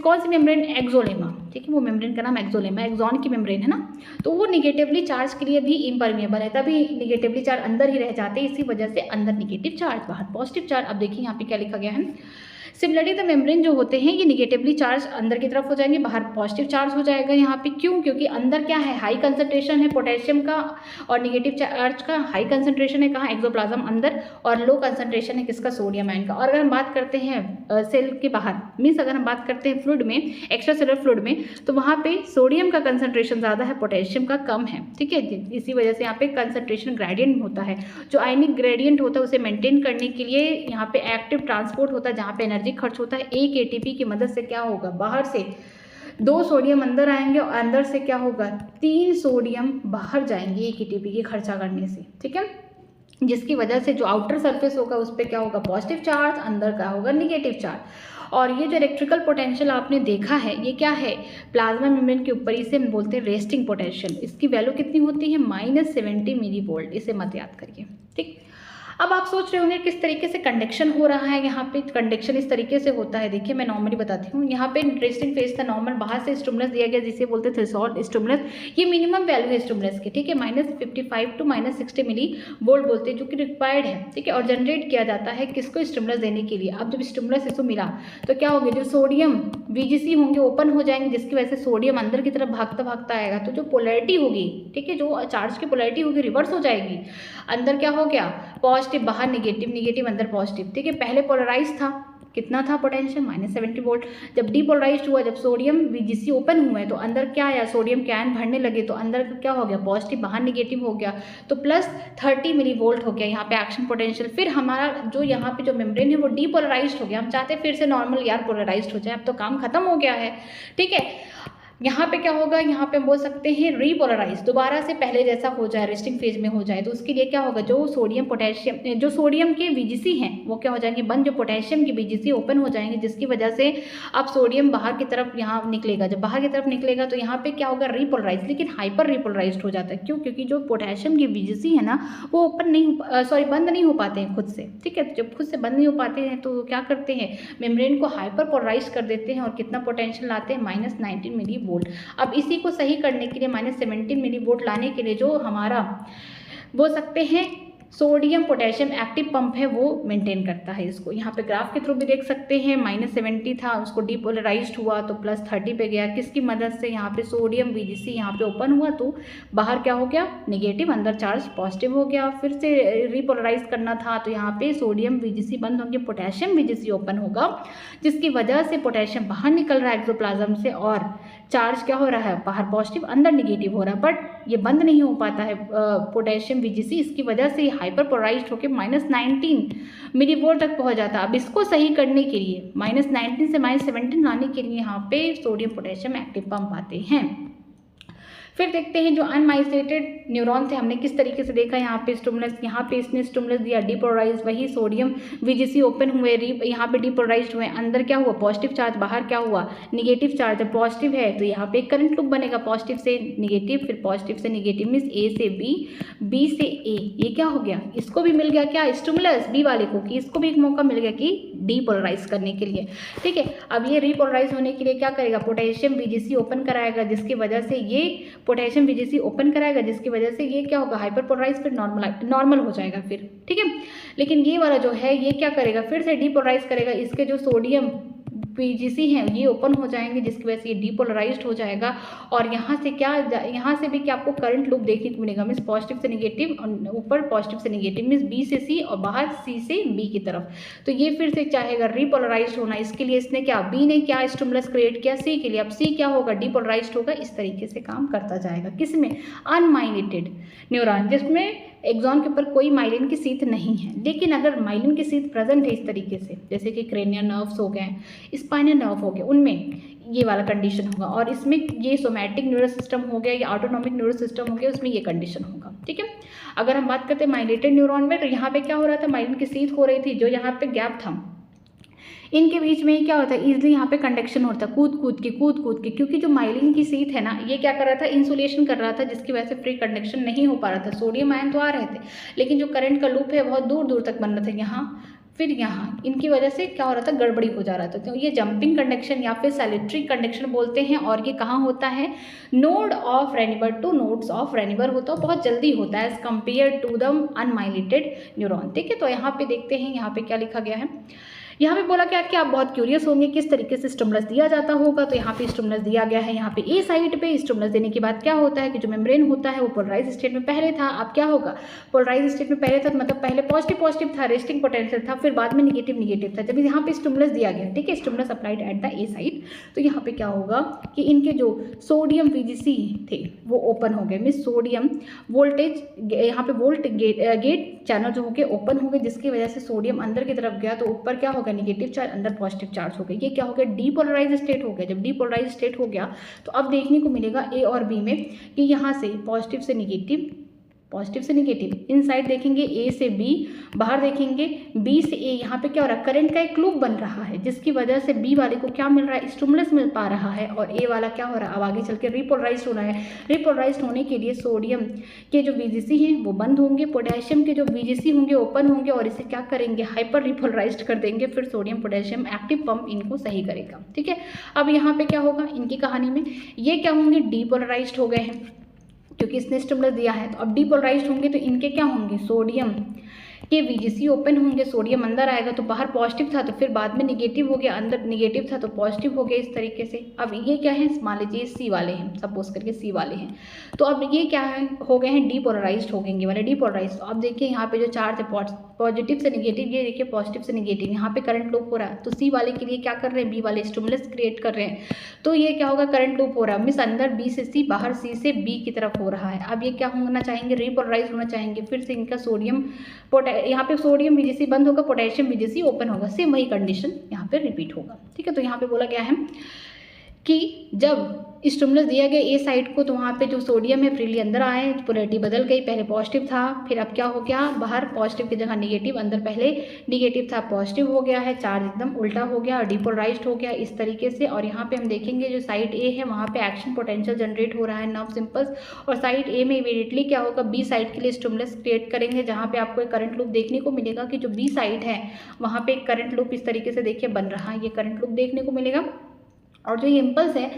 कौन सी मेम्ब्रेन, एक्सोलेमा, ठीक है, वो मेम्ब्रेन का नाम एक्सोलेमा, एक्सॉन की मेम्ब्रेन है ना, तो वो निगेटिवली चार्ज के लिए भी इम्परमिएबल है, तभी निगेटिवली चार्ज अंदर ही रह जाते हैं, इसी वजह से अंदर निगेटिव चार्ज, बाहर पॉजिटिव चार्ज। अब देखिए यहाँ पे क्या लिखा गया है, सिमिलरली द मेम्ब्रेन जो होते हैं ये निगेटिवली चार्ज अंदर की तरफ हो जाएंगे, बाहर पॉजिटिव चार्ज हो जाएगा यहाँ पे। क्यों? क्योंकि अंदर क्या है, हाई कंसंट्रेशन है पोटेशियम का, और निगेटिव चार्ज का हाई कंसंट्रेशन है कहाँ, एक्सोप्लाज्म अंदर, और लो कंसंट्रेशन है किसका, सोडियम आयन का। और अगर हम बात करते हैं सेल के बाहर, मीन्स अगर हम बात करते हैं फ्लूइड में, एक्स्ट्रा सेलुलर फ्लूइड में, तो वहाँ पे सोडियम का कंसंट्रेशन ज़्यादा है, पोटेशियम का कम है, ठीक है। इसी वजह से यहाँ पे कंसंट्रेशन ग्रेडियंट होता है, जो आयनिक ग्रेडियंट होता है उसे मेंटेन करने के लिए यहाँ पे एक्टिव ट्रांसपोर्ट होता है, जहाँ पे एनर्जी खर्च होता है। एक एटीपी की मदद से क्या होगा, बाहर से 2 सोडियम अंदर आएंगे और अंदर से क्या होगा, 3 सोडियम बाहर जाएंगे एक एटीपी की खर्चा करने से, ठीक है, जिसकी वजह से जो आउटर सरफेस होगा उस पर क्या होगा, पॉजिटिव चार्ज, अंदर का होगा निगेटिव चार्ज। और ये जो इलेक्ट्रिकल पोटेंशियल आपने देखा है ये क्या है, प्लाज्मा मेम्ब्रेन के ऊपर, इसे हम बोलते हैं रेस्टिंग पोटेंशियल। इसकी वैल्यू कितनी होती है, -70 मिली वोल्ट, इसे मत याद करिए, ठीक। अब आप सोच रहे होंगे किस तरीके से कंडक्शन हो रहा है, यहाँ पे कंडक्शन इस तरीके से होता है। देखिए मैं नॉर्मली बताती हूँ, यहाँ पे रेस्टिंग फेज था नॉर्मल, बाहर से स्टिमुलस दिया गया जिसे बोलते थे थ्रेशोल्ड स्टिमुलस, ये मिनिमम वैल्यू है स्टिमुलस की, ठीक है, -55 to -60 मिली वोल्ट बोलते हैं, जो कि रिक्वायर्ड है, ठीक है, और जनरेट किया जाता है किसको, स्टिमुलस देने के लिए। अब जब स्टिमुलस इसको मिला तो क्या होगा, जो सोडियम VGC होंगे ओपन हो जाएंगे, जिसकी वजह से सोडियम अंदर की तरफ भागता भागता आएगा, तो जो पोलैरिटी होगी, ठीक है, जो चार्ज की पोलैरिटी होगी रिवर्स हो जाएगी, अंदर क्या हो गया, पॉजिटिव, बाहर निगेटिव, निगेटिव अंदर पॉजिटिव, ठीक है। पहले पोलराइज था, कितना था पोटेंशियल, -70 वोल्ट। जब डीपोलराइज्ड हुआ, जब सोडियम VGC ओपन हुआ है तो अंदर क्या आया, सोडियम के आयन भरने लगे, तो अंदर क्या हो गया, पॉजिटिव, बाहर निगेटिव हो गया, तो +30 मिली वोल्ट हो गया यहाँ पे एक्शन पोटेंशियल। फिर हमारा जो यहाँ पे जो मेम्ब्रेन है वो डीपोलराइज्ड हो गया, हम चाहते हैं फिर से नॉर्मल यार पोलराइज्ड हो जाए, अब तो काम खत्म हो गया है, ठीक है। यहाँ पे क्या होगा, यहाँ पे हम बोल सकते हैं रीपोलराइज, दोबारा से पहले जैसा हो जाए, रेस्टिंग फेज में हो जाए, तो उसके लिए क्या होगा, जो सोडियम पोटेशियम, जो सोडियम के VGC हैं वो क्या हो जाएंगे बंद, जो पोटेशियम के VGC ओपन हो जाएंगे, जिसकी वजह से अब सोडियम बाहर की तरफ यहाँ निकलेगा। जब बाहर की तरफ निकलेगा तो यहाँ पे क्या होगा, रीपोलराइज, लेकिन हाइपर रीपोलराइज्ड हो जाता है। क्यों? क्योंकि जो पोटेशियम के VGC है ना वो ओपन नहीं, बंद नहीं हो पाते हैं खुद से, ठीक है। जब खुद से बंद नहीं हो पाते हैं तो क्या करते हैं, मेम्ब्रेन को हाइपर पोलराइज कर देते हैं, और कितना पोटेंशियल लाते हैं, -19 मिली वोल्ट। अब इसी को सही करने के लिए, -17 मिली वोल्ट लाने के लिए, जो हमारा बोल सकते हैं सोडियम पोटेशियम एक्टिव पंप है वो मेंटेन करता है इसको। यहाँ पे ग्राफ के थ्रू भी देख सकते हैं, -70 था, उसको डीपोलराइज्ड हुआ तो +30 पे गया, किसकी मदद से, यहाँ पे सोडियम VGC यहाँ पे ओपन हुआ तो बाहर क्या हो गया, निगेटिव, अंदर चार्ज पॉजिटिव हो गया। फिर से रीपोलराइज करना था तो यहाँ पे सोडियम VGC बंद होंगे, पोटेशियम VGC ओपन होगा, जिसकी वजह से पोटेशियम बाहर निकल रहा है एक्सोप्लाज्म से, और चार्ज क्या हो रहा है, बाहर पॉजिटिव, अंदर निगेटिव हो रहा है, बट ये बंद नहीं हो पाता है पोटेशियम VGC, इसकी वजह से हाइपर पोलराइज्ड होकर -19 मिली वोल्ट तक पहुंच जाता है। अब इसको सही करने के लिए, -19 से -17 लाने के लिए यहाँ पे सोडियम पोटेशियम एक्टिव पंप आते हैं। फिर देखते हैं जो अनमाइसेटेड न्यूरॉन थे, हमने किस तरीके से देखा, यहाँ पे स्टिमुलस, यहाँ पे इसने स्टिमुलस दिया, डीपोलराइज, वही सोडियम VGC ओपन हुए, यहाँ पे डीपोलराइज्ड हुए, अंदर क्या हुआ, पॉजिटिव चार्ज, बाहर क्या हुआ, निगेटिव चार्ज। जब पॉजिटिव है तो यहाँ पे एक करंट लूप बनेगा, पॉजिटिव से निगेटिव, फिर पॉजिटिव से निगेटिव, मीन्स A से B, B से A, ये क्या हो गया, इसको भी मिल गया क्या, स्टिमुलस B वाले को, कि इसको भी एक मौका मिल गया कि डीपोलराइज करने के लिए, ठीक है। अब ये रीपोलराइज होने के लिए क्या करेगा, पोटेशियम VGC ओपन कराएगा, जिसकी वजह से ये पोटेशियम VGC ओपन कराएगा, जिसकी वजह से ये क्या होगा, हाइपर पोलराइज, फिर नॉर्मल हो जाएगा फिर, ठीक है। लेकिन ये वाला जो है ये क्या करेगा, फिर से डीपोलराइज करेगा, इसके जो सोडियम VGC हैं ये ओपन हो जाएंगे, जिसकी वजह से ये डीपोलराइज्ड हो जाएगा, और यहाँ से क्या, यहाँ से भी क्या आपको करंट लूप देखने को मिलेगा, मीन्स पॉजिटिव से निगेटिव, ऊपर पॉजिटिव से निगेटिव, मीन्स B से C और बाहर C से B की तरफ। तो ये फिर से चाहेगा रीपोलराइज्ड होना, इसके लिए इसने क्या, B ने क्या स्टिमुलस क्रिएट किया C के लिए, अब C क्या होगा, डीपोलराइज्ड होगा, इस तरीके से काम करता जाएगा। किसमें, अनमाइलिनेटेड न्यूरॉन, जिसमें एक्सॉन के ऊपर कोई माइलिन की सीथ नहीं है। लेकिन अगर माइलिन की सीथ प्रेजेंट है इस तरीके से, जैसे कि क्रेनियल नर्व्स हो गए, स्पाइनल नर्व हो गए, उनमें ये वाला कंडीशन होगा, और इसमें ये सोमैटिक न्यूरस सिस्टम हो गया या ऑटोनॉमिक न्यूरस सिस्टम हो गया, उसमें ये कंडीशन होगा, ठीक है। अगर हम बात करते हैं माइलिनेटेड न्यूरॉन में, तो यहाँ पे क्या हो रहा था, माइलिन की सीथ हो रही थी, जो यहाँ पे गैप था, इनके बीच में क्या होता है, ईजिली यहाँ पे कंडक्शन होता है, कूद के, क्योंकि जो माइलिन की शीट है ना, ये क्या कर रहा था, इंसुलेशन कर रहा था, जिसकी वजह से फ्री कंडक्शन नहीं हो पा रहा था। सोडियम आयन तो आ रहे थे, लेकिन जो करंट का लूप है बहुत दूर दूर तक बन रहा था, यहाँ फिर यहाँ, इनकी वजह से क्या हो रहा था, गड़बड़ी हो जा रहा था। तो ये जंपिंग कंडक्शन या फिर सैलिट्री कंडक्शन बोलते हैं। और ये कहाँ होता है, node of Ranvier to nodes of Ranvier होता है, बहुत जल्दी होता है as compare to the unmyelinated neuron. ठीक है, तो यहाँ पे देखते हैं यहाँ पे क्या लिखा गया है। यहाँ पे बोला क्या कि आप बहुत क्यूरियस होंगे किस तरीके से स्टिमुलस दिया जाता होगा। तो यहाँ पे स्टिमुलस दिया गया है, यहाँ पे ए साइड पे स्टिमुलस देने के बाद क्या होता है कि जो मेम्ब्रेन होता है वो पोलराइज स्टेट में पहले था। अब क्या होगा, पोलराइज स्टेट में पहले था, मतलब पहले पॉजिटिव था, रेस्टिंग पोटेंशियल था, फिर बाद में निगेटिव था। जब यहाँ पे स्टिमुलस दिया गया, ठीक है, stimulus applied at the A side, तो यहाँ पे क्या होगा कि इनके जो सोडियम VGC थे वो ओपन हो गए, मीन्स सोडियम वोल्टेज यहाँ पे वोल्ट गेट चैनल जो हो गए ओपन हो गए, जिसकी वजह से सोडियम अंदर की तरफ गया, तो ऊपर क्या होगा, निगेटिव चार्ज, अंदर पॉजिटिव चार्ज हो गया। ये क्या हो गया, डीपोलराइज स्टेट हो गया। जब डीपोलराइज स्टेट हो गया तो अब देखने को मिलेगा ए और बी में कि यहाँ से पॉजिटिव से निगेटिव, इन साइड देखेंगे ए से बी, बाहर देखेंगे बी से ए, यहाँ पे क्या हो रहा है, करंट का एक लूप बन रहा है, जिसकी वजह से बी वाले को क्या मिल रहा है, स्टिमुलस मिल पा रहा है, और ए वाला क्या हो रहा है, अब आगे चल के रिपोलराइज होना है। रिपोलराइज होने के लिए सोडियम के जो VGC हैं वो बंद होंगे, पोटेशियम के जो VGC होंगे ओपन होंगे, और इसे क्या करेंगे, हाइपर रिपोलराइज कर देंगे। फिर सोडियम पोटेशियम एक्टिव पंप इनको सही करेगा। ठीक है, अब यहाँ पे क्या होगा इनकी कहानी में, ये क्या होंगे, डीपोलराइज्ड हो गए हैं क्योंकि इसने स्टिमुलस दिया है। तो अब डीपोलराइज्ड होंगे तो इनके क्या होंगे, सोडियम के VGC ओपन होंगे, सोडियम अंदर आएगा, तो बाहर पॉजिटिव था तो फिर बाद में निगेटिव हो गया, अंदर निगेटिव था तो पॉजिटिव हो गया, इस तरीके से। अब ये क्या है, मान लीजिए C वाले हैं, सपोज करके C वाले हैं, तो अब ये क्या है, हो गए हैं डीपोलराइज्ड हो गए वाले डीपोलराइज। तो अब देखिए यहाँ पे जो चार्ज है पॉजिटिव से निगेटिव, ये देखिए पॉजिटिव से निगेटिव, यहाँ पे करंट लूप हो रहा है। तो C वाले के लिए क्या कर रहे हैं, B वाले स्टिमुलस क्रिएट कर रहे हैं, तो ये क्या होगा, करंट लूप हो रहा है, मीन्स अंदर B से C, बाहर C से B की तरफ हो रहा है। अब ये क्या होना चाहेंगे, रिपोलराइज होना चाहेंगे। फिर से इनका सोडियम यहाँ पे सोडियम VGC बंद होगा, पोटेशियम VGC ओपन होगा, सेम वही कंडीशन यहाँ पे रिपीट होगा। ठीक है, तो यहाँ पे बोला गया है कि जब स्टिमुलस दिया गया ए साइड को, तो वहाँ पे जो सोडियम है फ्रीली अंदर आए, पोलैरिटी बदल गई, पहले पॉजिटिव था, फिर अब क्या हो गया, बाहर पॉजिटिव की जगह निगेटिव, अंदर पहले निगेटिव था पॉजिटिव हो गया है, चार्ज एकदम उल्टा हो गया और डीपोलराइज्ड हो गया इस तरीके से। और यहाँ पे हम देखेंगे जो साइड ए है वहाँ पे एक्शन पोटेंशियल जनरेट हो रहा है, नर्व सिंपल्स, और साइड ए में इमीडिएटली क्या होगा, बी साइड के लिए स्टिमुलस क्रिएट करेंगे, जहाँ पे आपको एक करंट लूप देखने को मिलेगा कि जो बी साइड है वहाँ पे एक करंट लूप इस तरीके से देखिए बन रहा है, ये करंट लूप देखने को मिलेगा। और जो ये इम्पल्स है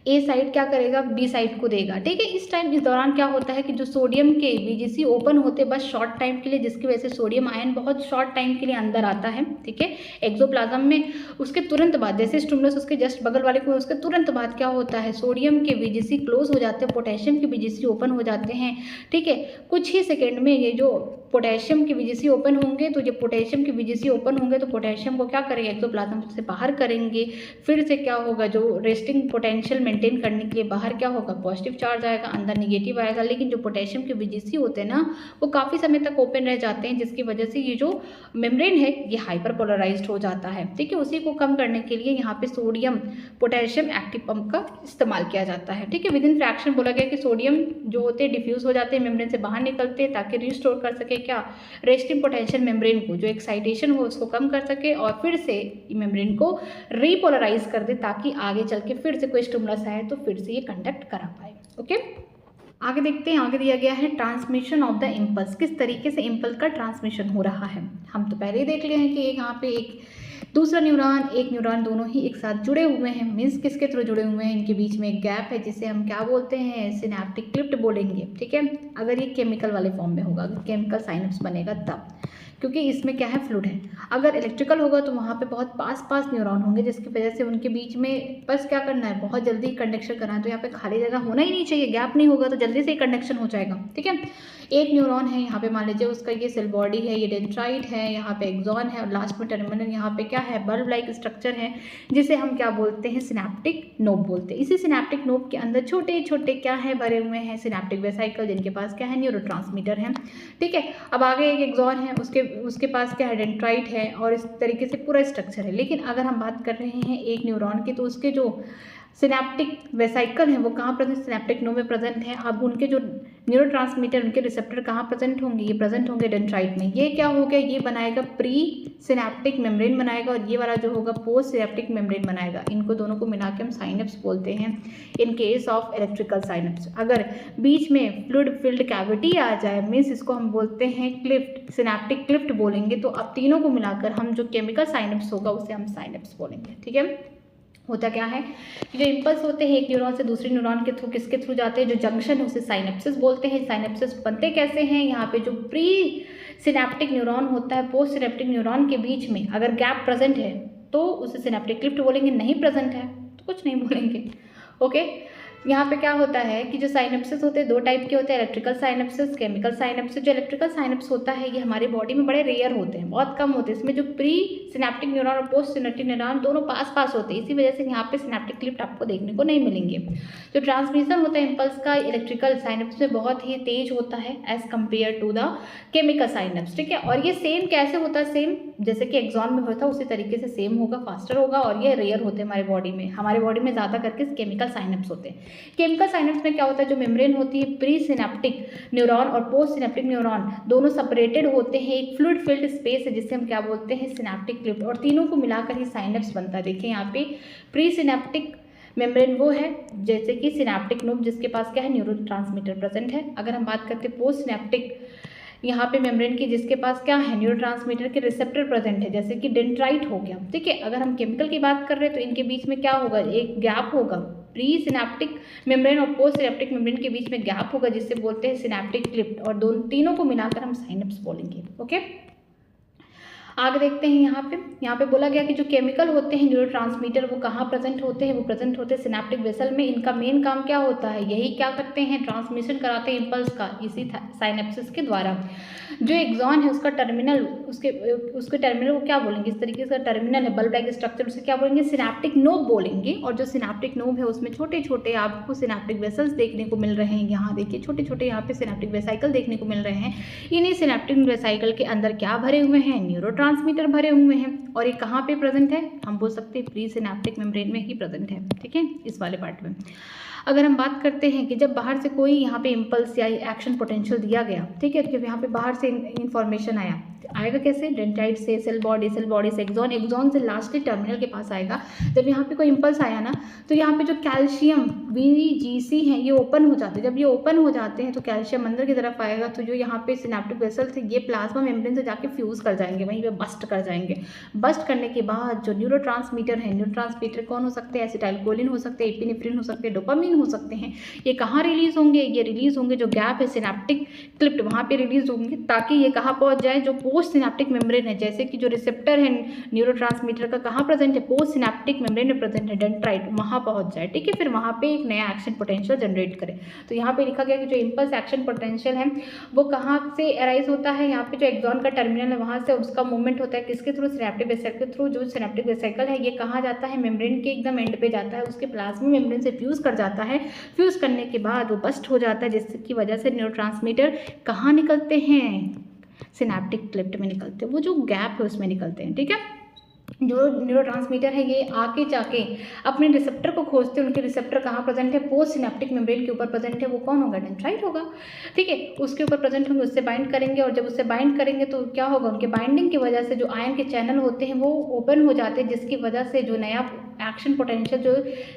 ए साइड क्या करेगा, बी साइड को देगा। ठीक है, इस दौरान क्या होता है कि जो सोडियम के VGC ओपन होते बस शॉर्ट टाइम के लिए, जिसकी वजह से सोडियम आयन बहुत शॉर्ट टाइम के लिए अंदर आता है। ठीक है, एक्सोप्लाज्म में। उसके तुरंत बाद जैसे स्टिमुलस उसके जस्ट बगल वाले को, उसके तुरंत बाद क्या होता है, सोडियम के VGC क्लोज हो जाते हैं, पोटेशियम के VGC ओपन हो जाते हैं। ठीक है, कुछ ही सेकेंड में ये जो पोटेशियम के VGC ओपन होंगे, तो जब पोटेशियम के VGC ओपन होंगे तो पोटेशियम को क्या करेंगे, एक्सोप्लाज्म से बाहर करेंगे। फिर से क्या होगा, जो रेस्टिंग पोटेंशियल मेंटेन करने के लिए बाहर क्या होगा, पॉजिटिव चार्ज आएगा, अंदर निगेटिव आएगा। लेकिन जो पोटेशियम के VGC होते हैं ना, वो काफ़ी समय तक ओपन रह जाते हैं, जिसकी वजह से ये जो मेम्ब्रेन है ये हाइपर पोलराइज्ड हो जाता है। ठीक है, उसी को कम करने के लिए यहाँ पे सोडियम पोटेशियम एक्टिव पंप का इस्तेमाल किया जाता है। ठीक है, विद इन फ्रैक्शन बोला गया कि सोडियम जो होते हैं डिफ्यूज हो जाते हैं, मेम्ब्रेन से बाहर निकलते हैं, ताकि रिस्टोर कर सके क्या, रेस्टिंग पोटेंशियल मेम्ब्रेन को, जो एक्साइटेशन हो उसको कम कर सके, और फिर से मेम्ब्रेन को रीपोलराइज कर दे, ताकि आगे चल के फिर से कोई स्टिमुलस आए तो फिर से ये कंडक्ट करा पाए। ओके, आगे देखते हैं। आगे दिया गया है ट्रांसमिशन ऑफ द इम्पल्स, किस तरीके से इम्पल्स का ट्रांसमिशन हो रहा है। हम तो पहले ही देख लिए हैं कि यहाँ पे एक दूसरा न्यूरॉन, एक न्यूरॉन दोनों ही एक साथ जुड़े हुए हैं, मीन्स किसके थ्रू जुड़े हुए हैं, इनके बीच में एक गैप है जिसे हम क्या बोलते हैं, सिनेप्टिक क्लिफ्ट बोलेंगे। ठीक है, अगर ये केमिकल वाले फॉर्म में होगा, अगर केमिकल साइनेप्स बनेगा तब, क्योंकि इसमें क्या है, फ्लूइड है। अगर इलेक्ट्रिकल होगा तो वहाँ पे बहुत पास न्यूरॉन होंगे, जिसकी वजह से उनके बीच में बस क्या करना है, बहुत जल्दी कंडक्शन करना है। तो यहाँ पे खाली जगह होना ही नहीं चाहिए, गैप नहीं होगा तो जल्दी से ही कंडक्शन हो जाएगा। ठीक है, एक न्यूरॉन है यहाँ पे, मान लीजिए उसका ये सेल बॉडी है, ये डेंड्राइट है, यहाँ पे एक्सॉन है, और लास्ट में टर्मिनल यहाँ पे क्या है, बल्ब लाइक स्ट्रक्चर है, जिसे हम क्या बोलते हैं, सिनेप्टिक नोब बोलते हैं। इसी सिनेप्टिक नोब के अंदर छोटे छोटे क्या है, भरे हुए हैं सिनेप्टिक वेसाइकल, जिनके पास क्या है, न्यूरोट्रांसमीटर है। ठीक है, अब आगे एक एक्सॉन है, उसके पास क्या है, डेंड्राइट है, और इस तरीके से पूरा स्ट्रक्चर है। लेकिन अगर हम बात कर रहे हैं एक न्यूरॉन की, तो उसके जो सिनेप्टिक वेसाइकल हैं वो कहाँ प्रेजेंट, सिनेप्टिक नोड में प्रेजेंट है। अब उनके जो न्यूरोट्रांसमीटर, उनके रिसेप्टर कहाँ प्रेजेंट होंगे, ये प्रेजेंट होंगे डेंड्राइट में। ये क्या हो गया, ये बनाएगा प्री सिनेप्टिक मेम्ब्रेन बनाएगा, और ये वाला जो होगा पोस्ट सिनेप्टिक मेम्ब्रेन बनाएगा। इनको दोनों को मिला के हम साइनेप्स बोलते हैं in case of electrical synapse. अगर बीच में फ्लूइड फिल्ड कैविटी आ जाए मीन्स इसको हम बोलते हैं क्लिफ्ट, सिनेप्टिक क्लिफ्ट बोलेंगे। तो अब तीनों को मिलाकर हम जो केमिकल साइनेप्स होगा उसे हम साइनेप्स बोलेंगे। ठीक है, होता क्या है कि जो इम्पल्स होते हैं एक न्यूरॉन से दूसरे न्यूरॉन के थ्रू किसके थ्रू जाते हैं, जो जंक्शन है उसे साइनेप्सिस बोलते हैं। साइनेप्सिस बनते कैसे हैं, यहाँ पे जो प्री सिनेप्टिक न्यूरॉन होता है पोस्ट सिनेप्टिक न्यूरॉन के बीच में अगर गैप प्रेजेंट है तो उसे सिनेप्टिक क्लिफ्ट बोलेंगे, नहीं प्रेजेंट है तो कुछ नहीं बोलेंगे। ओके, यहाँ पे क्या होता है कि जो साइनेप्सिस होते हैं दो टाइप के होते हैं, इलेक्ट्रिकल साइनेप्सिस, केमिकल साइनेप्सिस। जो इलेक्ट्रिकल साइनेप्स होता है ये हमारे बॉडी में बड़े रेयर होते हैं, बहुत कम होते हैं। इसमें जो प्री सिनेप्टिक न्यूरॉन और पोस्ट सिनेप्टिक न्यूरॉन दोनों पास पास होते हैं, इसी वजह से यहाँ पे सिनेप्टिक क्लिफ्ट आपको देखने को नहीं मिलेंगे। जो ट्रांसमिशन होता है इम्पल्स का इलेक्ट्रिकल साइनेप्स में बहुत ही तेज होता है as compare to the chemical synapse. ठीक है, और ये सेम कैसे होता है, सेम जैसे कि एक्सॉन में होता है उसी तरीके से सेम होगा, फास्टर होगा, और ये रेयर होते हैं हमारे बॉडी में। हमारे बॉडी में ज़्यादा करके केमिकल साइनेप्स होते हैं। केमिकल साइनेप्स में क्या होता है, जो मेम्ब्रेन होती है प्री सिनेप्टिक न्यूरॉन और पोस्ट सिनेप्टिक न्यूरॉन दोनों सेपरेटेड होते हैं, एक फ्लूइड फिल्ड स्पेस है जिसे हम क्या बोलते हैं, सिनेप्टिक क्लिफ्ट, और तीनों को मिलाकर ही साइनेप्स बनता है। देखिए यहाँ पे प्री सिनेप्टिक मेम्ब्रेन वो है जैसे कि सिनेप्टिक नोब जिसके पास क्या है, न्यूरोट्रांसमीटर प्रेजेंट है। अगर हम बात करते हैं पोस्ट सिनेप्टिक यहाँ पे मेम्ब्रेन की जिसके पास क्या है, न्यूरोट्रांसमीटर के रिसेप्टर प्रेजेंट है जैसे कि डेंड्राइट हो गया। ठीक है, अगर हम केमिकल की बात कर रहे हैं तो इनके बीच में क्या होगा, एक गैप होगा, प्री सिनेप्टिक मेम्ब्रेन और पोस्ट सिनेप्टिक मेम्ब्रेन के बीच में गैप होगा जिससे बोलते हैं सिनेप्टिक क्लिफ्ट, और दोनों तीनों को मिलाकर हम साइनेप्स बोलेंगे। ओके, आगे देखते हैं। यहाँ पे बोला गया कि जो केमिकल होते हैं न्यूरोट्रांसमीटर वो कहाँ प्रेजेंट होते हैं, वो प्रेजेंट होते हैं सिनेप्टिक वेसल में। इनका मेन काम क्या होता है, यही क्या करते हैं, ट्रांसमिशन कराते हैं इम्पल्स का इसी साइनेप्सिस के द्वारा। जो एक्सॉन है उसका टर्मिनल, उसके टर्मिनल को क्या बोलेंगे, इस तरीके से टर्मिनल है बल्ब लाइक स्ट्रक्चर, उसे क्या बोलेंगे, सिनेप्टिक नोब बोलेंगे। और जो सिनेप्टिक नोब है उसमें छोटे छोटे आपको सिनेप्टिक वेसल्स देखने को मिल रहे हैं। यहाँ देखिए छोटे छोटे यहाँ पे सिनेप्टिक वेसाइकल देखने को मिल रहे हैं। इन्हीं सिनेप्टिक वेसाइकल के अंदर क्या भरे हुए हैं, न्यूरोट्रांसमीटर भरे हुए हैं। और ये कहाँ पे प्रेजेंट है, हम बोल सकते हैं प्री सिनेप्टिक मेम्ब्रेन में ही प्रेजेंट है। ठीक है, इस वाले पार्ट में अगर हम बात करते हैं कि जब बाहर से कोई यहाँ पे इम्पल्स या एक्शन पोटेंशियल दिया गया, ठीक है, जब यहाँ पे बाहर से इंफॉर्मेशन आएगा कैसे, डेंड्राइट से, सेल बॉडी से एक्सॉन से लास्टली टर्मिनल के पास आएगा। जब यहाँ पे कोई इम्पल्स आया ना तो यहाँ पे जो कैल्शियम VGC हैं ये ओपन हो जाते हैं। जब ये ओपन हो जाते हैं तो कैल्शियम अंदर की तरफ आएगा, तो जो यहाँ पे सिनेप्टिक वेसल थे ये प्लाज्मा मेम्ब्रेन से जाके फ्यूज़ कर जाएंगे, वहीं पे बस्ट कर जाएंगे। बस्ट करने के बाद जो न्यूरोट्रांसमीटर है, न्यूरोट्रांसमीटर कौन हो सकते हैं, एसिटाइलकोलिन हो सकते हैं, एपिनेफ्रिन हो सकते हैं, डोपामिन हो सकते हैं। ये कहाँ रिलीज होंगे, ये रिलीज होंगे जो गैप है सिनेप्टिक क्लिफ्ट वहाँ पे रिलीज होंगे, ताकि ये कहाँ पहुँच जाए, जो पोस्ट सिनेप्टिक मेम्ब्रेन है, जैसे कि जो रिसेप्टर है न्यूरोट्रांसमीटर का कहाँ प्रेजेंट है, पोस्ट सिनेप्टिक मेम्ब्रेन में प्रेजेंट है, डेंड्राइट, वहाँ पहुँच जाए। ठीक है, फिर वहाँ पे एक नया एक्शन पोटेंशियल जनरेट करे। तो यहाँ पे लिखा गया कि जो इम्पल्स एक्शन पोटेंशियल है वो कहाँ से अराइज होता है, यहाँ पे जो एक्सॉन का टर्मिनल है वहाँ से उसका मूवमेंट होता है किसके थ्रू, सिनेप्टिक वेसिकल के थ्रू। जो सिनेप्टिक वेसिकल है ये कहाँ जाता है, मेम्ब्रेन के एकदम एंड पे जाता है, उसके प्लाज्मा मेम्ब्रेन से फ्यूज़ कर जाता है। फ्यूज़ करने के बाद वो बस्ट हो जाता है, जिसकी वजह से न्यूरोट्रांसमीटर कहाँ निकलते हैं, सिनेप्टिक क्लिफ्ट में निकलते हैं, वो जो गैप है उसमें निकलते हैं। ठीक है, जो न्यूरोट्रांसमीटर है ये आके जाके अपने रिसेप्टर को खोजते हैं। उनके रिसेप्टर कहाँ प्रेजेंट है, पोस्ट सिनेप्टिक मेम्ब्रेन के ऊपर प्रेजेंट है, वो कौन होगा, डेंड्राइट होगा। ठीक है, उसके ऊपर प्रेजेंट होंगे, उससे बाइंड करेंगे, और जब उससे बाइंड करेंगे तो क्या होगा, उनके बाइंडिंग की वजह से जो आयन के चैनल होते हैं वो ओपन हो जाते हैं, जिसकी वजह से जो नया एक्शन पोटेंशियल जो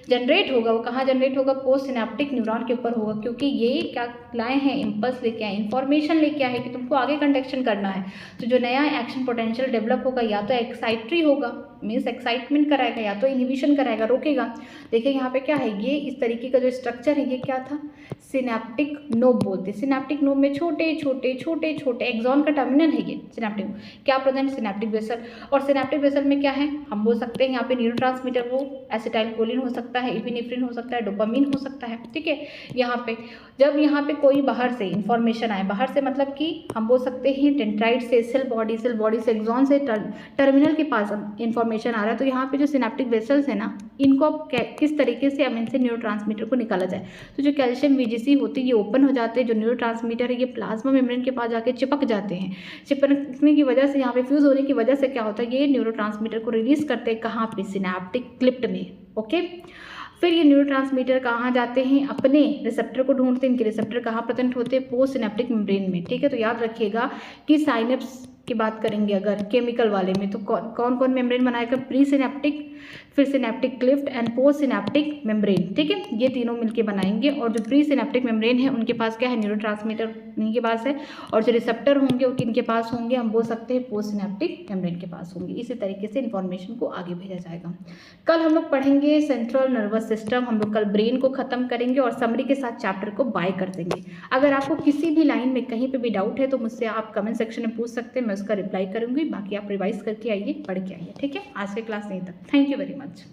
जनरेट होगा वो कहाँ जनरेट होगा, पोस्ट सिनेप्टिक न्यूरॉन के ऊपर होगा। क्योंकि ये क्या लाए हैं, इम्पल्स लेके आए, इन्फॉर्मेशन लेके आए कि तुमको आगे कंडक्शन करना है। तो जो नया एक्शन पोटेंशियल डेवलप होगा या तो एक्साइटरी होगा, मीन्स एक्साइटमेंट कराएगा, या तो इनहिबिशन कराएगा, रोकेगा। देखिए यहाँ पे क्या है, ये इस तरीके का जो स्ट्रक्चर है ये क्या था, सिनेप्टिक नोब बोलते हैं। सिनेप्टिक नोब में छोटे छोटे एक्सॉन का टर्मिनल है ये सिनेप्टिक, क्या प्रेजेंट, सिनेप्टिक वेसल। और सिनेप्टिक वेसल में क्या है, हम बोल सकते हैं यहाँ पे न्यूरोट्रांसमीटर वो एसिटाइलकोलिन हो सकता है, एपिनेफ्रिन हो सकता है, डोपामिन हो सकता है। ठीक है, यहाँ पे जब यहाँ पे कोई बाहर से इंफॉर्मेशन आए, बाहर से मतलब कि हम बोल सकते हैं डेंड्राइट से, सेल बॉडी से, एक्सॉन से, टर्मिनल के पास इंफॉर्मेशन आ रहा है। तो यहाँ पे जो सिनेप्टिक वेसल्स है ना, इनको अब किस तरीके से अब इनसे न्यूरोट्रांसमीटर को निकाला जाए। तो जो कैल्शियम VGC होती है ये ओपन हो जाते हैं, जो न्यूरोट्रांसमीटर है ये प्लाज्मा मेम्ब्रेन के पास जाके चिपक जाते हैं। चिपकने की वजह से, यहाँ पे फ्यूज होने की वजह से क्या होता है, ये न्यूरोट्रांसमीटर को रिलीज करते हैं कहाँ पे, सिनेप्टिक क्लिफ्ट में। ओके, फिर ये न्यूरोट्रांसमीटर कहाँ जाते हैं, अपने रिसेप्टर को ढूंढते हैं। इनके रिसेप्टर कहाँ प्रेजेंट होते हैं, पोस्ट सिनेप्टिक मेम्ब्रेन में, ठीक है। तो याद रखिएगा कि साइनेप्स की बात करेंगे अगर केमिकल वाले में, तो कौन कौन मेम्ब्रेन बनाएगा, प्री सिनेप्टिक, फिर synaptic Clift and post synaptic membrane, ठीक है। ये तीनों मिलके बनाएंगे। और जो प्री सिनेप्टिक मेम्ब्रेन है उनके पास क्या है, न्यूरोट्रांसमीटर उन्हीं के पास है, और जो रिसेप्टर होंगे वो किनके पास होंगे, हम बोल सकते हैं पोस्ट सिनेप्टिक मेम्ब्रेन के पास होंगे। इसी तरीके से इन्फॉर्मेशन को आगे भेजा जाएगा। कल हम लोग पढ़ेंगे सेंट्रल नर्वस सिस्टम, हम लोग कल ब्रेन को खत्म करेंगे और समरी के साथ चैप्टर को बाय कर देंगे। अगर आपको किसी भी लाइन में कहीं पे भी डाउट है तो मुझसे आप कमेंट सेक्शन में पूछ सकते हैं, मैं उसका रिप्लाई करूंगी। बाकी आप रिवाइज करके आइए, पढ़ के आइए, ठीक है। आज के क्लास यहीं तक, थैंक यू वेरी मच।